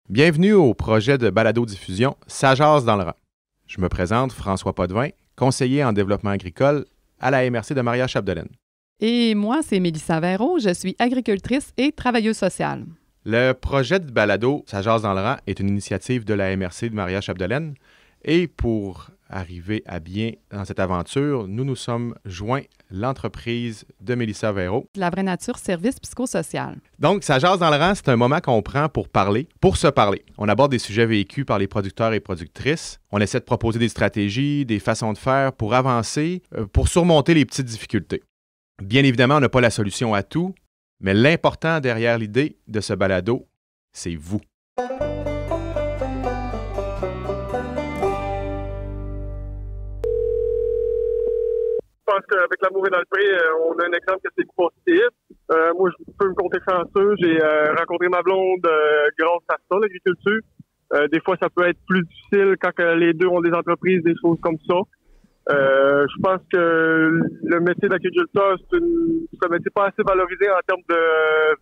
Bienvenue au projet de balado-diffusion Ça jase dans le rang. Je me présente François Potvin, conseiller en développement agricole à la MRC de Maria-Chapdelaine. Et moi, c'est Mélissa Véro, je suis agricultrice et travailleuse sociale. Le projet de balado Ça jase dans le rang est une initiative de la MRC de Maria-Chapdelaine et pour arriver à bien dans cette aventure, nous nous sommes joints l'entreprise de Mélissa Véro. La vraie nature, service psychosocial. Donc, Ça jase dans le rang, c'est un moment qu'on prend pour parler, pour se parler. On aborde des sujets vécus par les producteurs et productrices. On essaie de proposer des stratégies, des façons de faire pour avancer, pour surmonter les petites difficultés. Bien évidemment, on n'a pas la solution à tout, mais l'important derrière l'idée de ce balado, c'est vous. Je pense qu'avec l'amour et dans le pré, on a un exemple que c'est positif. Moi, je peux me compter chanceux. J'ai rencontré ma blonde grâce à ça, l'agriculture. Des fois, ça peut être plus difficile quand les deux ont des entreprises, des choses comme ça. Je pense que le métier d'agriculteur, c'est un métier pas assez valorisé en termes de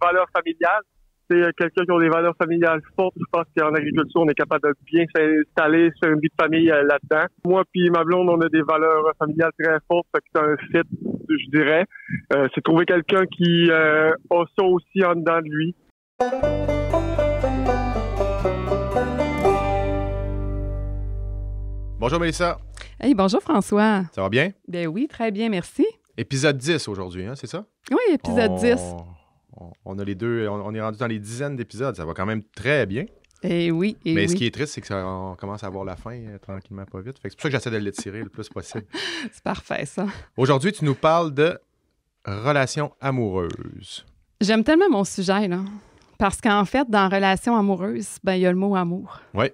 valeurs familiales. C'est quelqu'un qui a des valeurs familiales fortes. Je pense qu'en agriculture, on est capable de bien s'installer, se faire une vie de famille là-dedans. Moi puis ma blonde, on a des valeurs familiales très fortes. Fait que c'est un fit, je dirais. C'est trouver quelqu'un qui a ça aussi en dedans de lui. Bonjour Mélissa. Hey, bonjour François. Ça va bien? Ben oui, très bien, merci. Épisode 10 aujourd'hui, hein, c'est ça? Oui, épisode 10. On a les deux, on est rendu dans les dizaines d'épisodes. Ça va quand même très bien. Eh oui, Mais ce qui est triste, c'est qu'on commence à avoir la fin tranquillement, pas vite. Fait que c'est pour ça que j'essaie de l'étirer le plus possible. C'est parfait, ça. Aujourd'hui, tu nous parles de relations amoureuses. J'aime tellement mon sujet, là. Parce qu'en fait, dans relations amoureuses, ben il y a le mot amour. Oui.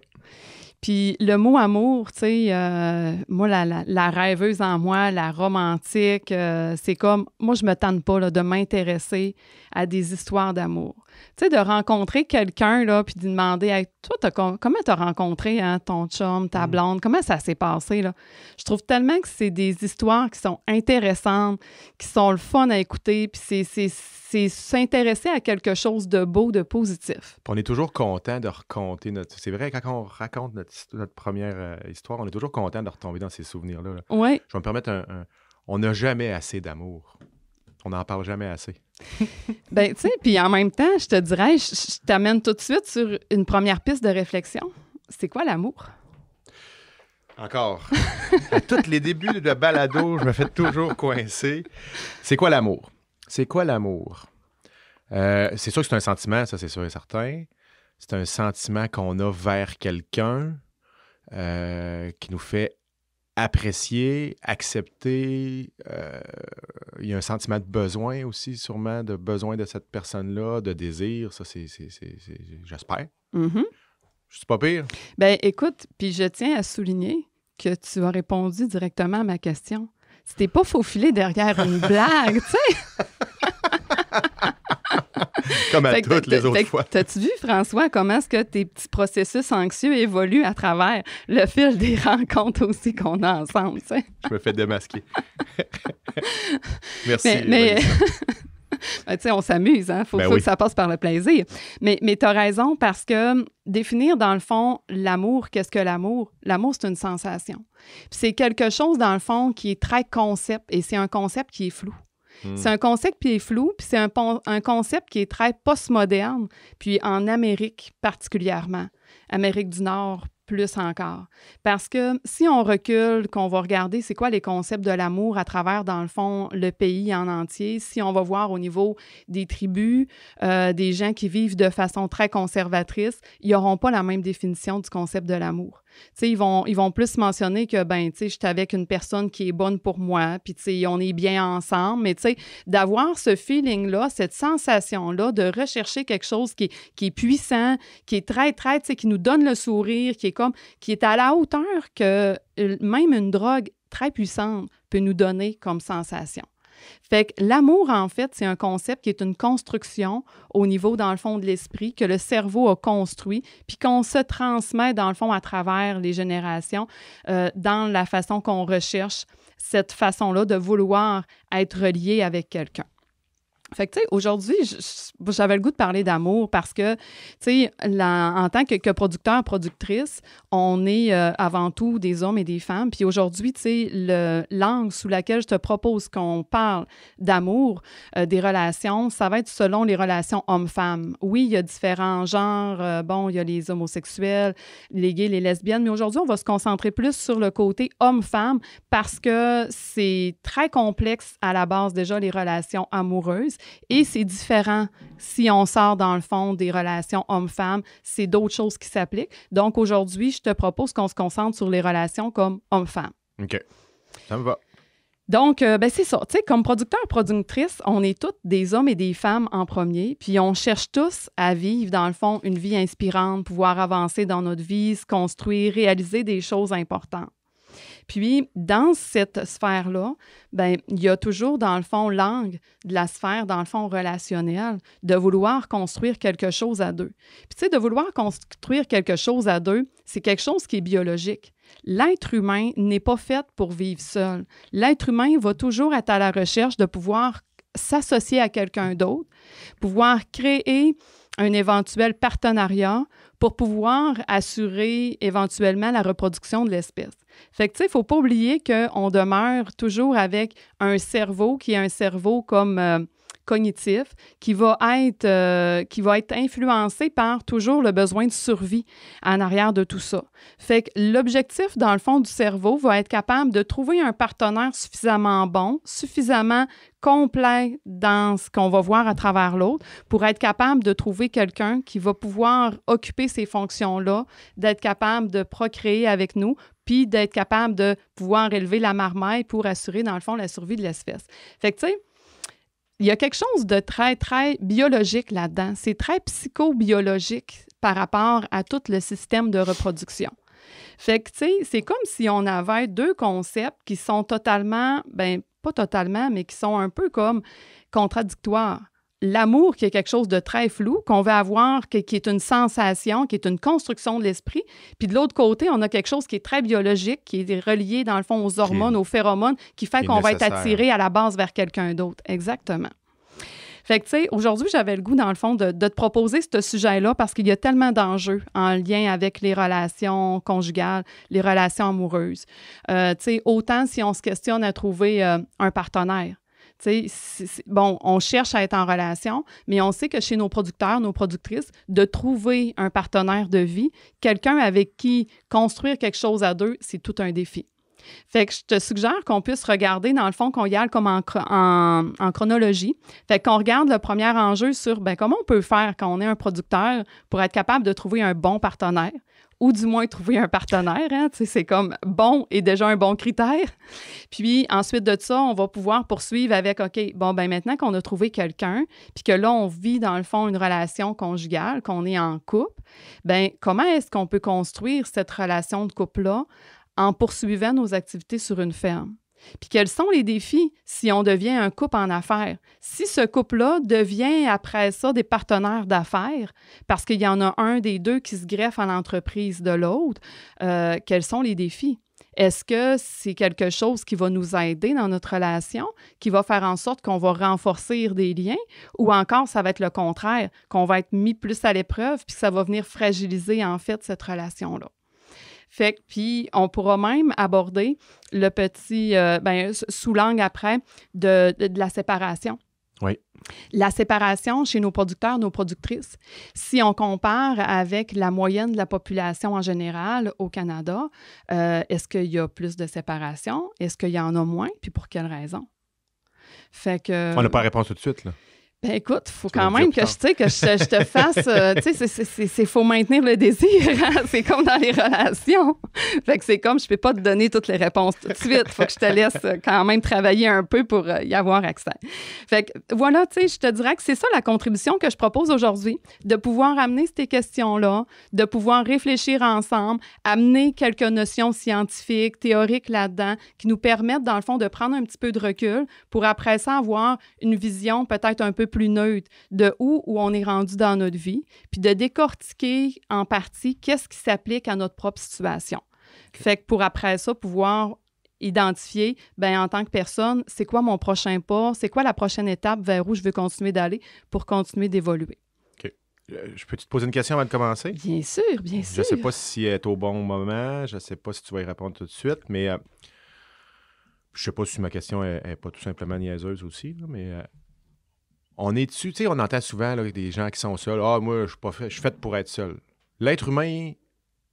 Puis le mot amour, tu sais, moi, la rêveuse en moi, la romantique, c'est comme, moi, je me tente pas là, de m'intéresser à des histoires d'amour. Tu sais, de rencontrer quelqu'un, là, puis de demander, hey, toi, comment t'as rencontré ton chum, ta blonde, comment ça s'est passé, là? Je trouve tellement que c'est des histoires qui sont intéressantes, qui sont le fun à écouter, puis c'est s'intéresser à quelque chose de beau, de positif. Puis on est toujours content de raconter notre... C'est vrai, quand on raconte notre première histoire, on est toujours content de retomber dans ces souvenirs-là. Là. Oui. Je vais me permettre on n'a jamais assez d'amour. On n'en parle jamais assez. Ben, tu sais, puis en même temps, je te dirais, je t'amène tout de suite sur une première piste de réflexion. C'est quoi l'amour? Encore. À tous les débuts de balado, je me fais toujours coincer. C'est quoi l'amour? C'est quoi l'amour? C'est sûr que c'est un sentiment, ça c'est sûr et certain. C'est un sentiment qu'on a vers quelqu'un qui nous fait apprécier, accepter. Il y a un sentiment de besoin aussi, sûrement, de besoin de cette personne-là, de désir. Ça, c'est j'espère. Mm-hmm. Je suis pas pire? Ben écoute, puis je tiens à souligner que tu as répondu directement à ma question. C'était pas faufilé derrière une blague, tu sais. Comme à toutes les autres fois. T'as-tu vu, François, comment est-ce que tes petits processus anxieux évoluent à travers le fil des rencontres aussi qu'on a ensemble, tu sais? Je me fais démasquer. Merci. Mais tu sais, on s'amuse, hein? Faut oui. que ça passe par le plaisir. Mais t'as raison, parce que définir, dans le fond, l'amour, qu'est-ce que l'amour? L'amour, c'est une sensation. Puis c'est quelque chose, dans le fond, qui est très concept, et c'est un concept qui est flou. C'est un concept qui est flou, puis c'est un concept qui est très postmoderne, puis en Amérique particulièrement, Amérique du Nord plus encore. Parce que si on recule, qu'on va regarder c'est quoi les concepts de l'amour à travers, dans le fond, le pays en entier, si on va voir au niveau des tribus, des gens qui vivent de façon très conservatrice, ils n'auront pas la même définition du concept de l'amour. Tu sais, ils vont plus mentionner que, ben, tu sais, je suis avec une personne qui est bonne pour moi, puis, tu sais, on est bien ensemble, mais, tu sais, d'avoir ce feeling-là, cette sensation-là, de rechercher quelque chose qui est puissant, qui est très, très, tu sais, qui nous donne le sourire, qui est à la hauteur que même une drogue très puissante peut nous donner comme sensation. Fait que l'amour, en fait, c'est un concept qui est une construction au niveau, dans le fond, de l'esprit, que le cerveau a construit, puis qu'on se transmet, dans le fond, à travers les générations, dans la façon qu'on recherche cette façon-là de vouloir être relié avec quelqu'un. Fait que, tu sais, aujourd'hui, j'avais le goût de parler d'amour parce que, tu sais, en tant que producteur, productrice, on est avant tout des hommes et des femmes. Puis aujourd'hui, tu sais, l'angle sous laquelle je te propose qu'on parle d'amour, des relations, ça va être selon les relations hommes-femmes. Oui, il y a différents genres. Bon, il y a les homosexuels, les gays, les lesbiennes. Mais aujourd'hui, on va se concentrer plus sur le côté homme-femme parce que c'est très complexe à la base déjà, les relations amoureuses. Et c'est différent si on sort dans le fond des relations hommes-femmes, c'est d'autres choses qui s'appliquent. Donc aujourd'hui, je te propose qu'on se concentre sur les relations comme homme-femme. OK. Ça me va. Donc, c'est ça. Tu sais, comme producteur, productrice, on est tous des hommes et des femmes en premier, puis on cherche tous à vivre, dans le fond, une vie inspirante, pouvoir avancer dans notre vie, se construire, réaliser des choses importantes. Puis, dans cette sphère-là, bien, il y a toujours, dans le fond, l'angle de la sphère, dans le fond, relationnel, de vouloir construire quelque chose à deux. Puis, tu sais, de vouloir construire quelque chose à deux, c'est quelque chose qui est biologique. L'être humain n'est pas fait pour vivre seul. L'être humain va toujours être à la recherche de pouvoir s'associer à quelqu'un d'autre, pouvoir créer un éventuel partenariat pour pouvoir assurer éventuellement la reproduction de l'espèce. Fait que, tu sais, il ne faut pas oublier qu'on demeure toujours avec un cerveau qui est un cerveau comme cognitif, qui va être influencé par toujours le besoin de survie en arrière de tout ça. Fait que l'objectif, dans le fond, du cerveau va être capable de trouver un partenaire suffisamment bon, suffisamment complet dans ce qu'on va voir à travers l'autre pour être capable de trouver quelqu'un qui va pouvoir occuper ces fonctions-là, d'être capable de procréer avec nous, puis d'être capable de pouvoir élever la marmaille pour assurer, dans le fond, la survie de l'espèce. Fait que, tu sais, il y a quelque chose de très, très biologique là-dedans. C'est très psychobiologique par rapport à tout le système de reproduction. Fait que, tu sais, c'est comme si on avait deux concepts qui sont totalement, ben pas totalement, mais qui sont un peu comme contradictoires. L'amour, qui est quelque chose de très flou, qu'on va avoir, qui est une sensation, qui est une construction de l'esprit. Puis de l'autre côté, on a quelque chose qui est très biologique, qui est relié, dans le fond, aux hormones, aux phéromones, qui fait qu'on va être attiré à la base vers quelqu'un d'autre. Exactement. Fait que, tu sais, aujourd'hui, j'avais le goût, dans le fond, de te proposer ce sujet-là parce qu'il y a tellement d'enjeux en lien avec les relations conjugales, les relations amoureuses. Tu sais, autant si on se questionne à trouver un partenaire. Tu sais, bon, on cherche à être en relation, mais on sait que chez nos producteurs, nos productrices, de trouver un partenaire de vie, quelqu'un avec qui construire quelque chose à deux, c'est tout un défi. Fait que je te suggère qu'on puisse regarder, dans le fond, qu'on y aille comme en chronologie. Fait qu'on regarde le premier enjeu sur comment on peut faire quand on est un producteur pour être capable de trouver un bon partenaire, ou du moins trouver un partenaire. Hein? Tu sais, c'est comme bon est déjà un bon critère. Puis ensuite de ça, on va pouvoir poursuivre avec, OK, bon, ben maintenant qu'on a trouvé quelqu'un, puis que là, on vit dans le fond une relation conjugale, qu'on est en couple, ben comment est-ce qu'on peut construire cette relation de couple-là en poursuivant nos activités sur une ferme? Puis quels sont les défis si on devient un couple en affaires? Si ce couple-là devient après ça des partenaires d'affaires, parce qu'il y en a un des deux qui se greffe à l'entreprise de l'autre, quels sont les défis? Est-ce que c'est quelque chose qui va nous aider dans notre relation, qui va faire en sorte qu'on va renforcer des liens, ou encore ça va être le contraire, qu'on va être mis plus à l'épreuve puis que ça va venir fragiliser en fait cette relation-là? Fait que, puis, on pourra même aborder le petit, sous l'angle après, de la séparation. Oui. La séparation chez nos producteurs, nos productrices, si on compare avec la moyenne de la population en général au Canada, est-ce qu'il y a plus de séparation? Est-ce qu'il y en a moins? Puis pour quelle raison? Fait que... On n'a pas la réponse tout de suite, là. Ben écoute, il faut quand même que je te fasse... tu sais, c'est faut maintenir le désir. Hein? C'est comme dans les relations. Fait que c'est comme, je ne peux pas te donner toutes les réponses tout de suite. Il faut que je te laisse quand même travailler un peu pour y avoir accès. Fait que voilà, tu sais, je te dirais que c'est ça la contribution que je propose aujourd'hui, de pouvoir amener ces questions-là, de pouvoir réfléchir ensemble, amener quelques notions scientifiques, théoriques là-dedans, qui nous permettent, dans le fond, de prendre un petit peu de recul pour après ça avoir une vision peut-être un peu plus neutre de où on est rendu dans notre vie, puis de décortiquer en partie qu'est-ce qui s'applique à notre propre situation. Okay. Fait que pour après ça, pouvoir identifier, en tant que personne, c'est quoi mon prochain pas, c'est quoi la prochaine étape vers où je veux continuer d'aller pour continuer d'évoluer. OK. Je peux te poser une question avant de commencer? Bien sûr, bien sûr. Je ne sais pas si elle est au bon moment, je ne sais pas si tu vas y répondre tout de suite, mais je ne sais pas si ma question n'est pas tout simplement niaiseuse aussi, là, mais on est dessus, tu sais, on entend souvent là, des gens qui sont seuls. Ah, moi, je suis fait pour être seul. L'être humain,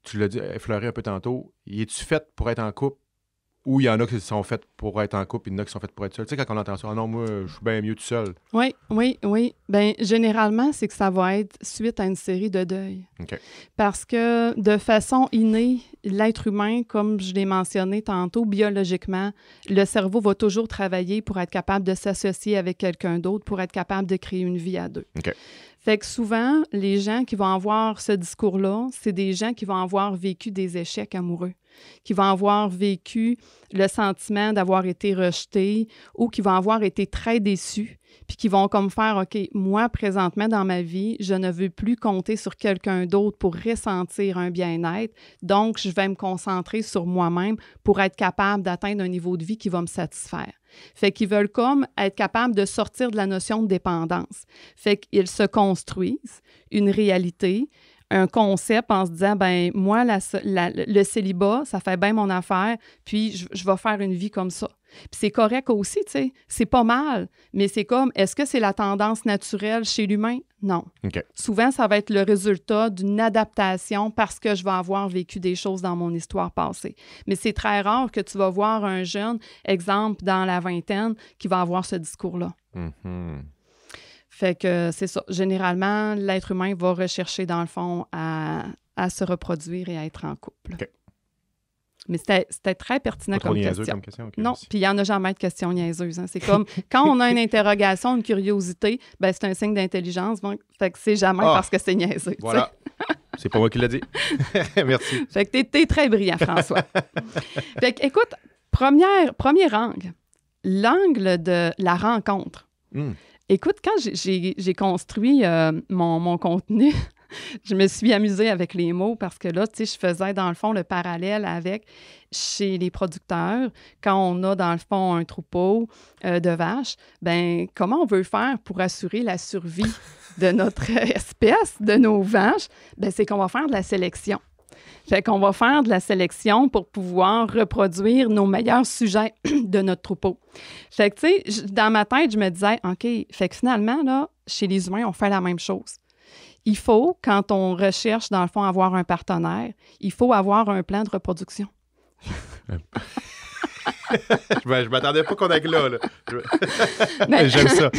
tu l'as dit, effleuré un peu tantôt, es-tu fait pour être en couple? Ou il y en a qui sont faits pour être en couple, et il y en a qui sont faits pour être seuls. Tu sais, quand on entend ça, ah non, moi, je suis bien mieux tout seul. Oui. Bien, généralement, c'est que ça va être suite à une série de deuils. OK. Parce que de façon innée, l'être humain, comme je l'ai mentionné tantôt, biologiquement, le cerveau va toujours travailler pour être capable de s'associer avec quelqu'un d'autre, pour être capable de créer une vie à deux. OK. Fait que souvent, les gens qui vont avoir ce discours-là, c'est des gens qui vont avoir vécu des échecs amoureux, qui vont avoir vécu le sentiment d'avoir été rejetés ou qui vont avoir été très déçus, puis qui vont comme faire, OK, moi, présentement, dans ma vie, je ne veux plus compter sur quelqu'un d'autre pour ressentir un bien-être, donc je vais me concentrer sur moi-même pour être capable d'atteindre un niveau de vie qui va me satisfaire. Fait qu'ils veulent comme être capables de sortir de la notion de dépendance. Fait qu'ils se construisent une réalité, un concept en se disant, moi, le célibat, ça fait bien mon affaire, puis je vais faire une vie comme ça. Puis c'est correct aussi, tu sais, c'est pas mal, mais c'est comme, est-ce que c'est la tendance naturelle chez l'humain? Non. Okay. Souvent, ça va être le résultat d'une adaptation parce que je vais avoir vécu des choses dans mon histoire passée. Mais c'est très rare que tu vas voir un jeune, exemple, dans la vingtaine, qui va avoir ce discours-là. Mm-hmm. Fait que c'est ça. Généralement, l'être humain va rechercher, dans le fond, à se reproduire et à être en couple. Okay. Mais c'était très pertinent comme question. Okay, non, puis il n'y en a jamais de questions niaiseuses. Hein. C'est comme, quand on a une interrogation, une curiosité, c'est un signe d'intelligence. Donc, fait que c'est jamais parce que c'est niaiseux. Voilà. C'est pas moi qui l'ai dit. Merci. Fait que t'es très brillant, François. Fait que, écoute, premier angle, l'angle de la rencontre. Écoute, quand j'ai construit mon contenu, je me suis amusée avec les mots parce que là, tu sais, je faisais dans le fond le parallèle avec chez les producteurs, quand on a dans le fond un troupeau de vaches, comment on veut faire pour assurer la survie de notre espèce, de nos vaches? C'est qu'on va faire de la sélection. Fait qu'on va faire de la sélection pour pouvoir reproduire nos meilleurs sujets de notre troupeau. Fait que, tu sais, dans ma tête, je me disais, OK, fait que finalement, là, chez les humains, on fait la même chose. Il faut, quand on recherche, dans le fond, avoir un partenaire, il faut avoir un plan de reproduction. Je m'attendais pas qu'on aille là. J'aime ça.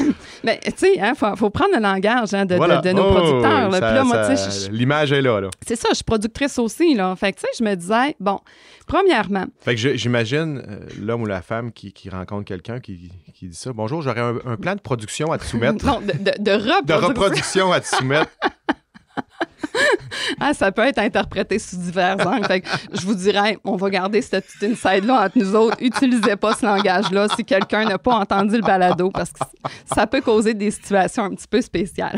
Mais tu sais, il faut prendre le langage de nos producteurs. Là. Puis là, moi, l'image est là. C'est ça, je suis productrice aussi. Là. Fait que tu sais, je me disais, bon, premièrement... Fait que j'imagine l'homme ou la femme qui rencontre quelqu'un qui dit ça. Bonjour, j'aurais un plan de production à te soumettre. Non, de reproduction. De reproduction à te soumettre. Ça peut être interprété sous divers angles. Fait que je vous dirais, on va garder cette petite inside-là entre nous autres. Utilisez pas ce langage-là si quelqu'un n'a pas entendu le balado parce que ça peut causer des situations un petit peu spéciales.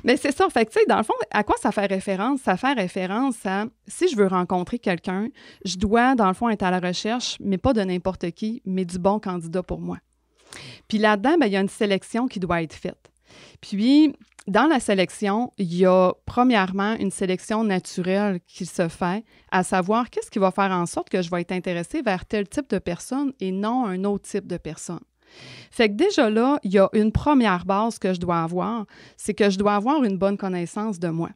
Mais c'est ça. Fait que, tu sais, dans le fond, à quoi ça fait référence? Ça fait référence à, si je veux rencontrer quelqu'un, je dois, dans le fond, être à la recherche, mais pas de n'importe qui, mais du bon candidat pour moi. Puis là-dedans, il y a une sélection qui doit être faite. Puis, dans la sélection, il y a premièrement une sélection naturelle qui se fait, à savoir qu'est-ce qui va faire en sorte que je vais être intéressée vers tel type de personne et non un autre type de personne. Fait que déjà là, il y a une première base que je dois avoir, c'est que je dois avoir une bonne connaissance de moi.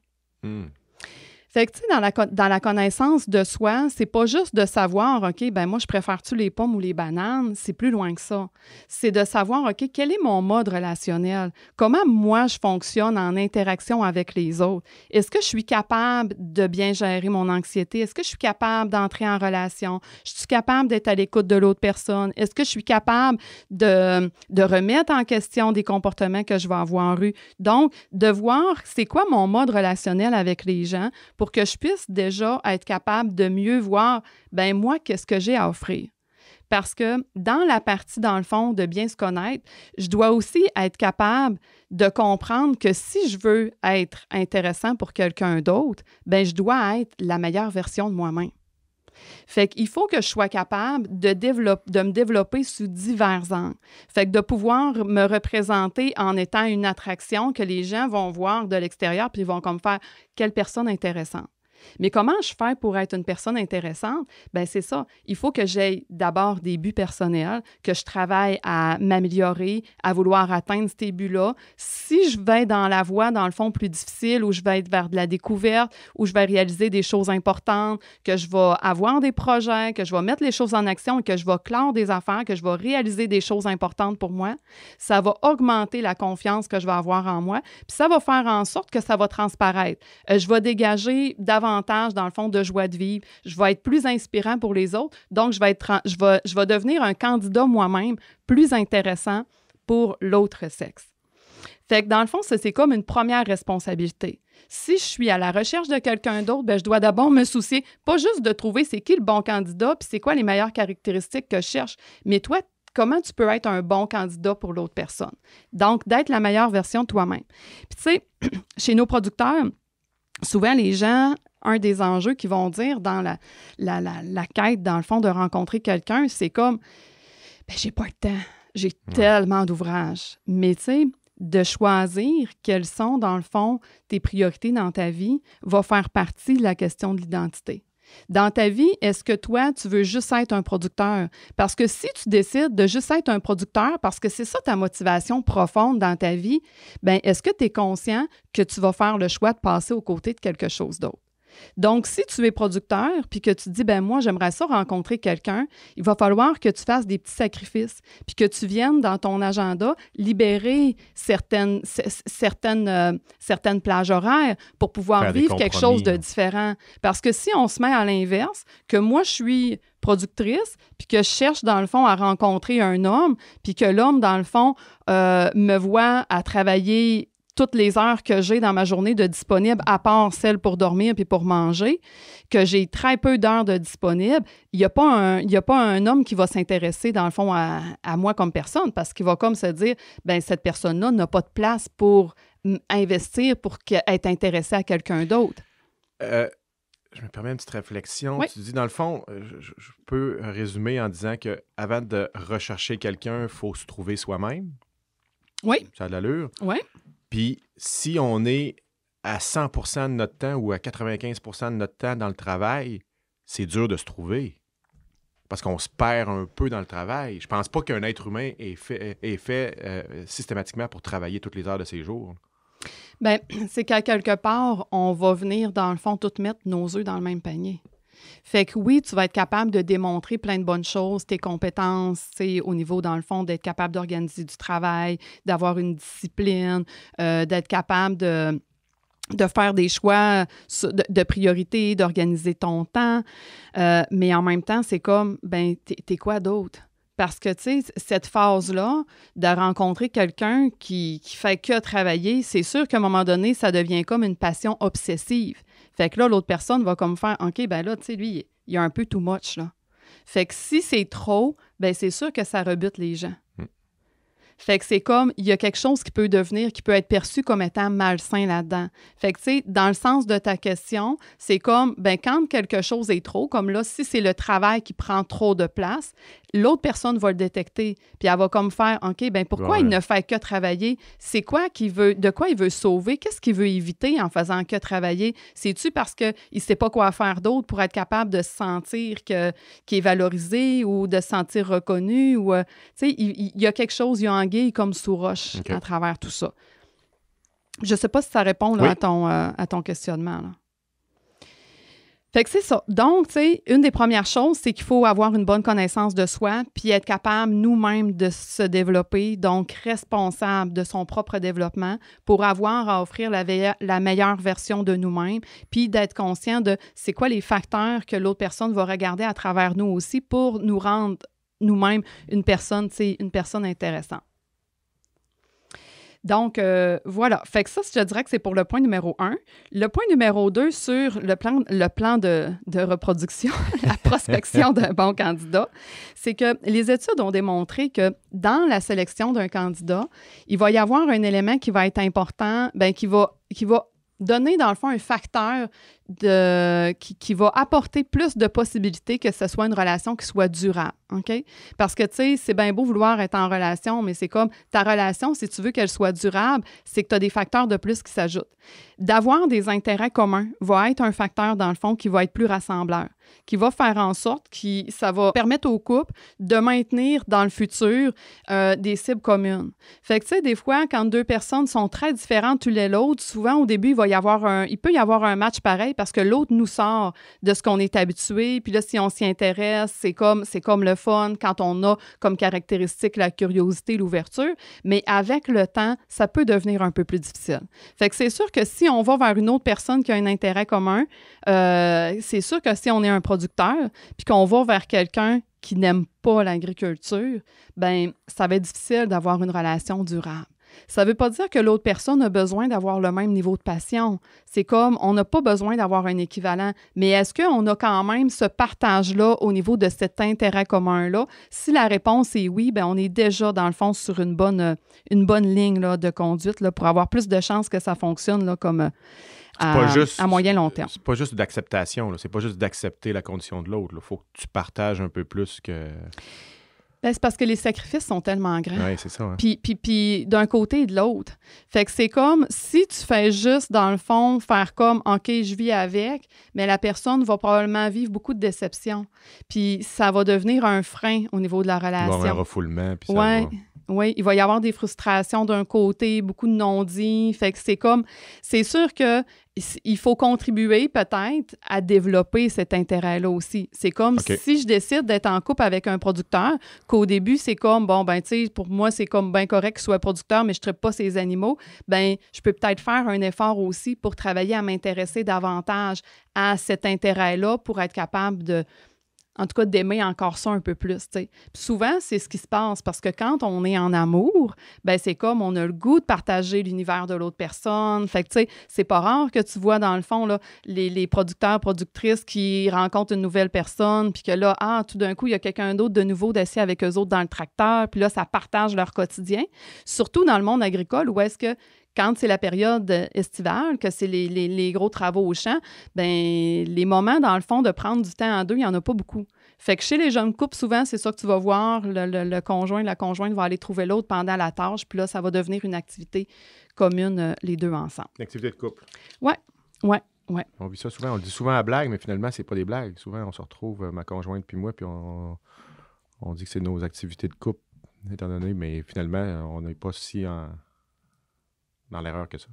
Fait que, tu sais, dans la connaissance de soi, c'est pas juste de savoir, OK, moi, je préfère-tu les pommes ou les bananes? C'est plus loin que ça. C'est de savoir, OK, quel est mon mode relationnel? Comment, moi, je fonctionne en interaction avec les autres? Est-ce que je suis capable de bien gérer mon anxiété? Est-ce que je suis capable d'entrer en relation? Je suis capable d'être à l'écoute de l'autre personne? Est-ce que je suis capable de remettre en question des comportements que je vais avoir eus? Donc, de voir c'est quoi mon mode relationnel avec les gens pour que je puisse déjà être capable de mieux voir, moi, qu'est-ce que j'ai à offrir. Parce que dans la partie, dans le fond, de bien se connaître, je dois aussi être capable de comprendre que si je veux être intéressant pour quelqu'un d'autre, je dois être la meilleure version de moi-même. Fait qu'il faut que je sois capable de me développer sous divers angles. Fait que de pouvoir me représenter en étant une attraction que les gens vont voir de l'extérieur puis ils vont comme faire « quelle personne intéressante ». Mais comment je fais pour être une personne intéressante? Bien, c'est ça. Il faut que j'aie d'abord des buts personnels, que je travaille à m'améliorer, à vouloir atteindre ces buts-là. Si je vais dans la voie, dans le fond, plus difficile, où je vais être vers de la découverte, où je vais réaliser des choses importantes, que je vais avoir des projets, que je vais mettre les choses en action et que je vais clore des affaires, que je vais réaliser des choses importantes pour moi, ça va augmenter la confiance que je vais avoir en moi, puis ça va faire en sorte que ça va transparaître. Je vais dégager davantage, dans le fond, de joie de vivre. Je vais être plus inspirant pour les autres. Donc, je vais devenir un candidat moi-même plus intéressant pour l'autre sexe. Fait que dans le fond, c'est comme une première responsabilité. Si je suis à la recherche de quelqu'un d'autre, bien, je dois d'abord me soucier, pas juste de trouver c'est qui le bon candidat, puis c'est quoi les meilleures caractéristiques que je cherche, mais toi, comment tu peux être un bon candidat pour l'autre personne. Donc, d'être la meilleure version de toi-même. Puis tu sais, chez nos producteurs, souvent les gens, un des enjeux qu'ils vont dire dans la quête, dans le fond, de rencontrer quelqu'un, c'est comme, ben j'ai pas le temps, j'ai tellement d'ouvrages. Mais tu sais, de choisir quelles sont, dans le fond, tes priorités dans ta vie va faire partie de la question de l'identité. Dans ta vie, est-ce que toi, tu veux juste être un producteur? Parce que si tu décides de juste être un producteur, parce que c'est ça ta motivation profonde dans ta vie, bien, est-ce que tu es conscient que tu vas faire le choix de passer aux côtés de quelque chose d'autre? Donc, si tu es producteur puis que tu dis, ben moi, j'aimerais ça rencontrer quelqu'un, il va falloir que tu fasses des petits sacrifices puis que tu viennes dans ton agenda libérer certaines plages horaires pour pouvoir vivre quelque chose de différent. Parce que si on se met à l'inverse, que moi, je suis productrice, puis que je cherche, dans le fond, à rencontrer un homme, puis que l'homme, dans le fond, me voit à travailler toutes les heures que j'ai dans ma journée de disponible, à part celles pour dormir puis pour manger, que j'ai très peu d'heures de disponible, il n'y a pas un homme qui va s'intéresser, dans le fond, à moi comme personne, parce qu'il va comme se dire, bien, cette personne-là n'a pas de place pour investir, pour être intéressée à quelqu'un d'autre. Je me permets une petite réflexion. Oui. Tu dis, dans le fond, je peux résumer en disant qu'avant de rechercher quelqu'un, il faut se trouver soi-même. Oui. Ça a de l'allure. Oui. Puis, si on est à 100% de notre temps ou à 95% de notre temps dans le travail, c'est dur de se trouver. Parce qu'on se perd un peu dans le travail. Je pense pas qu'un être humain est fait systématiquement pour travailler toutes les heures de ses jours. Bien, c'est qu'à quelque part, on va venir, dans le fond, tout mettre nos œufs dans le même panier. Fait que oui, tu vas être capable de démontrer plein de bonnes choses, tes compétences, au niveau, dans le fond, d'être capable d'organiser du travail, d'avoir une discipline, d'être capable de faire des choix de priorité, d'organiser ton temps. Mais en même temps, c'est comme, ben, t'es quoi d'autre? Parce que, tu sais, cette phase-là, de rencontrer quelqu'un qui fait que travailler, c'est sûr qu'à un moment donné, ça devient comme une passion obsessive. Fait que là, l'autre personne va comme faire, OK, ben là, tu sais, lui, il y a un peu too much, là. Fait que si c'est trop, ben c'est sûr que ça rebute les gens. Fait que c'est comme, il y a quelque chose qui peut être perçu comme étant malsain là-dedans. Fait que, tu sais, dans le sens de ta question, c'est comme, ben quand quelque chose est trop, comme là, si c'est le travail qui prend trop de place, l'autre personne va le détecter. Puis elle va comme faire, OK, ben pourquoi il ne fait que travailler? C'est quoi de quoi il veut sauver? Qu'est-ce qu'il veut éviter en faisant que travailler? C'est-tu parce qu'il ne sait pas quoi faire d'autre pour être capable de se sentir qu'il est valorisé ou de se sentir reconnu? Ou, tu sais, il y a quelque chose, il y a anguille comme sous roche à travers tout ça. Je ne sais pas si ça répond là, à ton questionnement, là. Fait que c'est ça. Donc, tu sais, une des premières choses, c'est qu'il faut avoir une bonne connaissance de soi puis être capable nous-mêmes de se développer, donc responsable de son propre développement pour avoir à offrir la meilleure version de nous-mêmes puis d'être conscient de c'est quoi les facteurs que l'autre personne va regarder à travers nous aussi pour nous rendre nous-mêmes une personne, tu sais, une personne intéressante. Donc, voilà. Fait que ça, je te dirais que c'est pour le point numéro 1. Le point numéro 2 sur le plan de reproduction, la prospection d'un bon candidat, c'est que les études ont démontré que dans la sélection d'un candidat, il va y avoir un élément qui va être important, bien, qui va donner, dans le fond, un facteur qui va apporter plus de possibilités que ce soit une relation qui soit durable, OK? Parce que, tu sais, c'est bien beau vouloir être en relation, mais c'est comme ta relation, si tu veux qu'elle soit durable, c'est que tu as des facteurs de plus qui s'ajoutent. D'avoir des intérêts communs va être un facteur, dans le fond, qui va être plus rassembleur, qui va faire en sorte que ça va permettre au couple de maintenir dans le futur des cibles communes. Fait que, tu sais, des fois, quand deux personnes sont très différentes l'une de l'autre, souvent, au début, il peut y avoir un match pareil parce que l'autre nous sort de ce qu'on est habitué. Puis là, si on s'y intéresse, c'est comme le fun quand on a comme caractéristique la curiosité, l'ouverture. Mais avec le temps, ça peut devenir un peu plus difficile. Fait que c'est sûr que si on va vers une autre personne qui a un intérêt commun, c'est sûr que si on est un producteur puis qu'on va vers quelqu'un qui n'aime pas l'agriculture, ben ça va être difficile d'avoir une relation durable. Ça ne veut pas dire que l'autre personne a besoin d'avoir le même niveau de passion. C'est comme, on n'a pas besoin d'avoir un équivalent. Mais est-ce qu'on a quand même ce partage-là au niveau de cet intérêt commun-là? Si la réponse est oui, bien, on est déjà, dans le fond, sur une bonne ligne là, de conduite là, pour avoir plus de chances que ça fonctionne là, comme à moyen long terme. C'est pas juste d'acceptation. Là. C'est pas juste d'accepter la condition de l'autre. Il faut que tu partages un peu plus que... Ben, c'est parce que les sacrifices sont tellement grands. Oui, c'est ça. Hein. Puis d'un côté et de l'autre. Fait que c'est comme si tu fais juste, dans le fond, faire comme « OK, je vis avec », mais la personne va probablement vivre beaucoup de déception. Puis ça va devenir un frein au niveau de la relation. Il va y avoir un refoulement. Puis ça va... Oui, il va y avoir des frustrations d'un côté, beaucoup de non-dits. Fait que c'est sûr que il faut contribuer peut-être à développer cet intérêt-là aussi. C'est comme si je décide d'être en couple avec un producteur, qu'au début, c'est comme, bon, ben, tu sais, pour moi, c'est comme bien correct qu'il soit producteur, mais je ne traite pas ses animaux. Ben, je peux peut-être faire un effort aussi pour travailler à m'intéresser davantage à cet intérêt-là pour être capable en tout cas, d'aimer encore ça un peu plus, tu sais. Puis souvent, c'est ce qui se passe parce que quand on est en amour, ben c'est comme on a le goût de partager l'univers de l'autre personne. Fait que, tu sais, c'est pas rare que tu vois, dans le fond, là, les producteurs, productrices qui rencontrent une nouvelle personne, puis que là, tout d'un coup, il y a quelqu'un d'autre de nouveau d'assis avec eux autres dans le tracteur, puis là, ça partage leur quotidien. Surtout dans le monde agricole, où est-ce que quand c'est la période estivale, que c'est les gros travaux au champ, bien, les moments, dans le fond, de prendre du temps à deux, il n'y en a pas beaucoup. Fait que chez les jeunes couples, souvent, c'est ça que tu vas voir, le conjoint, la conjointe va aller trouver l'autre pendant la tâche, puis là, ça va devenir une activité commune, les deux ensemble. Une activité de couple. Oui. On vit ça souvent, on le dit souvent à blague, mais finalement, c'est pas des blagues. Souvent, on se retrouve, ma conjointe puis moi, puis on dit que c'est nos activités de couple, étant donné, mais finalement, on n'est pas si dans l'erreur que ça.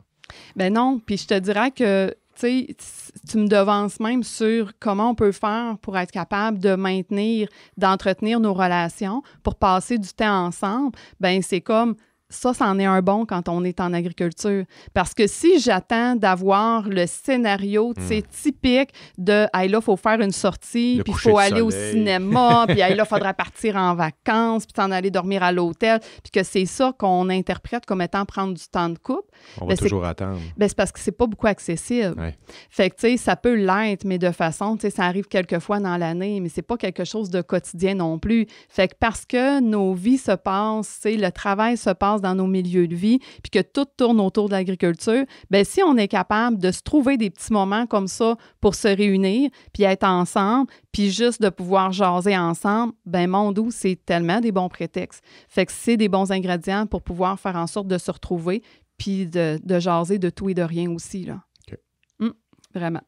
Ben non, puis je te dirais que, tu sais, tu me devances même sur comment on peut faire pour être capable de d'entretenir nos relations, pour passer du temps ensemble. Ben c'est comme... Ça, c'en est un bon quand on est en agriculture. Parce que si j'attends d'avoir le scénario typique de « Hey, là, il faut faire une sortie, puis il faut aller au cinéma, puis hey, là, il faudra partir en vacances, puis t'en aller dormir à l'hôtel », puis que c'est ça qu'on interprète comme étant prendre du temps de couple. On va toujours attendre. Ben, c'est parce que c'est pas beaucoup accessible. Ouais. Fait que, tu sais, ça peut l'être, mais de façon, tu sais, ça arrive quelques fois dans l'année, mais c'est pas quelque chose de quotidien non plus. Fait que parce que nos vies se passent, tu sais, le travail se passe dans nos milieux de vie, puis que tout tourne autour de l'agriculture, bien, si on est capable de se trouver des petits moments comme ça pour se réunir, puis être ensemble, puis juste de pouvoir jaser ensemble, bien, mon doux, c'est tellement des bons prétextes. Fait que c'est des bons ingrédients pour pouvoir faire en sorte de se retrouver, puis de jaser de tout et de rien aussi, là. OK. Vraiment.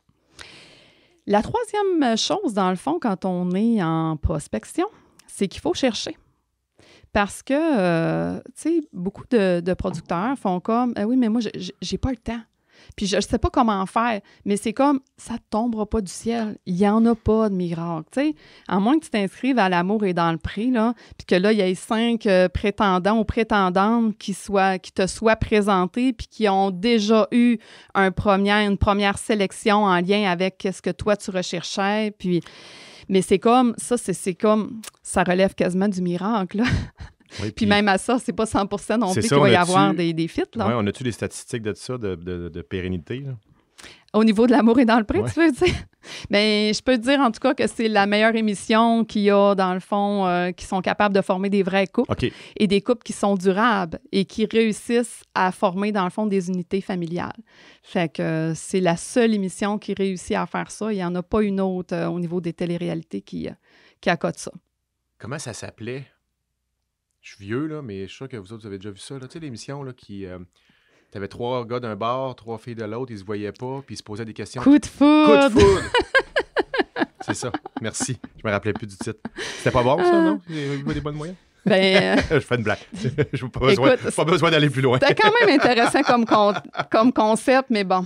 La troisième chose, dans le fond, quand on est en prospection, c'est qu'il faut chercher. Parce que, tu sais, beaucoup de producteurs font comme « Oui, mais moi, j'ai pas le temps. Puis je sais pas comment faire. » Mais c'est comme « Ça ne tombera pas du ciel. Il n'y en a pas de miracle. » Tu sais, à moins que tu t'inscrives à l'amour et dans le prix, là, puis que là, il y ait 5 prétendants ou prétendantes qui te soient présentés puis qui ont déjà eu une première sélection en lien avec ce que toi, tu recherchais. Puis... Mais c'est comme, ça relève quasiment du miracle, là. Oui, puis même à ça, c'est pas 100% non plus qu'il va y avoir des fits, là. Oui, on a-tu des statistiques de ça, de pérennité, là? Au niveau de l'amour et dans le pré, Ouais. tu veux dire? Bien, je peux te dire en tout cas que c'est la meilleure émission qu'il y a, dans le fond, qui sont capables de former des vrais couples OK. et des couples qui sont durables et qui réussissent à former, dans le fond, des unités familiales. Fait que c'est la seule émission qui réussit à faire ça. Il n'y en a pas une autre au niveau des téléréalités qui accote ça. Comment ça s'appelait? Je suis vieux, là, mais je suis sûr que vous autres, vous avez déjà vu ça. Là. Tu sais, l'émission là, qui... T'avais 3 gars d'un bord, 3 filles de l'autre, ils se voyaient pas, puis ils se posaient des questions. Coup de foudre! Coup de foudre! C'est ça. Merci. Je me rappelais plus du titre. C'était pas bon, ça, non? J'ai eu des bonnes moyennes? Ben, Je fais une blague. Je n'ai pas besoin d'aller plus loin. c'était quand même intéressant comme concept, mais bon,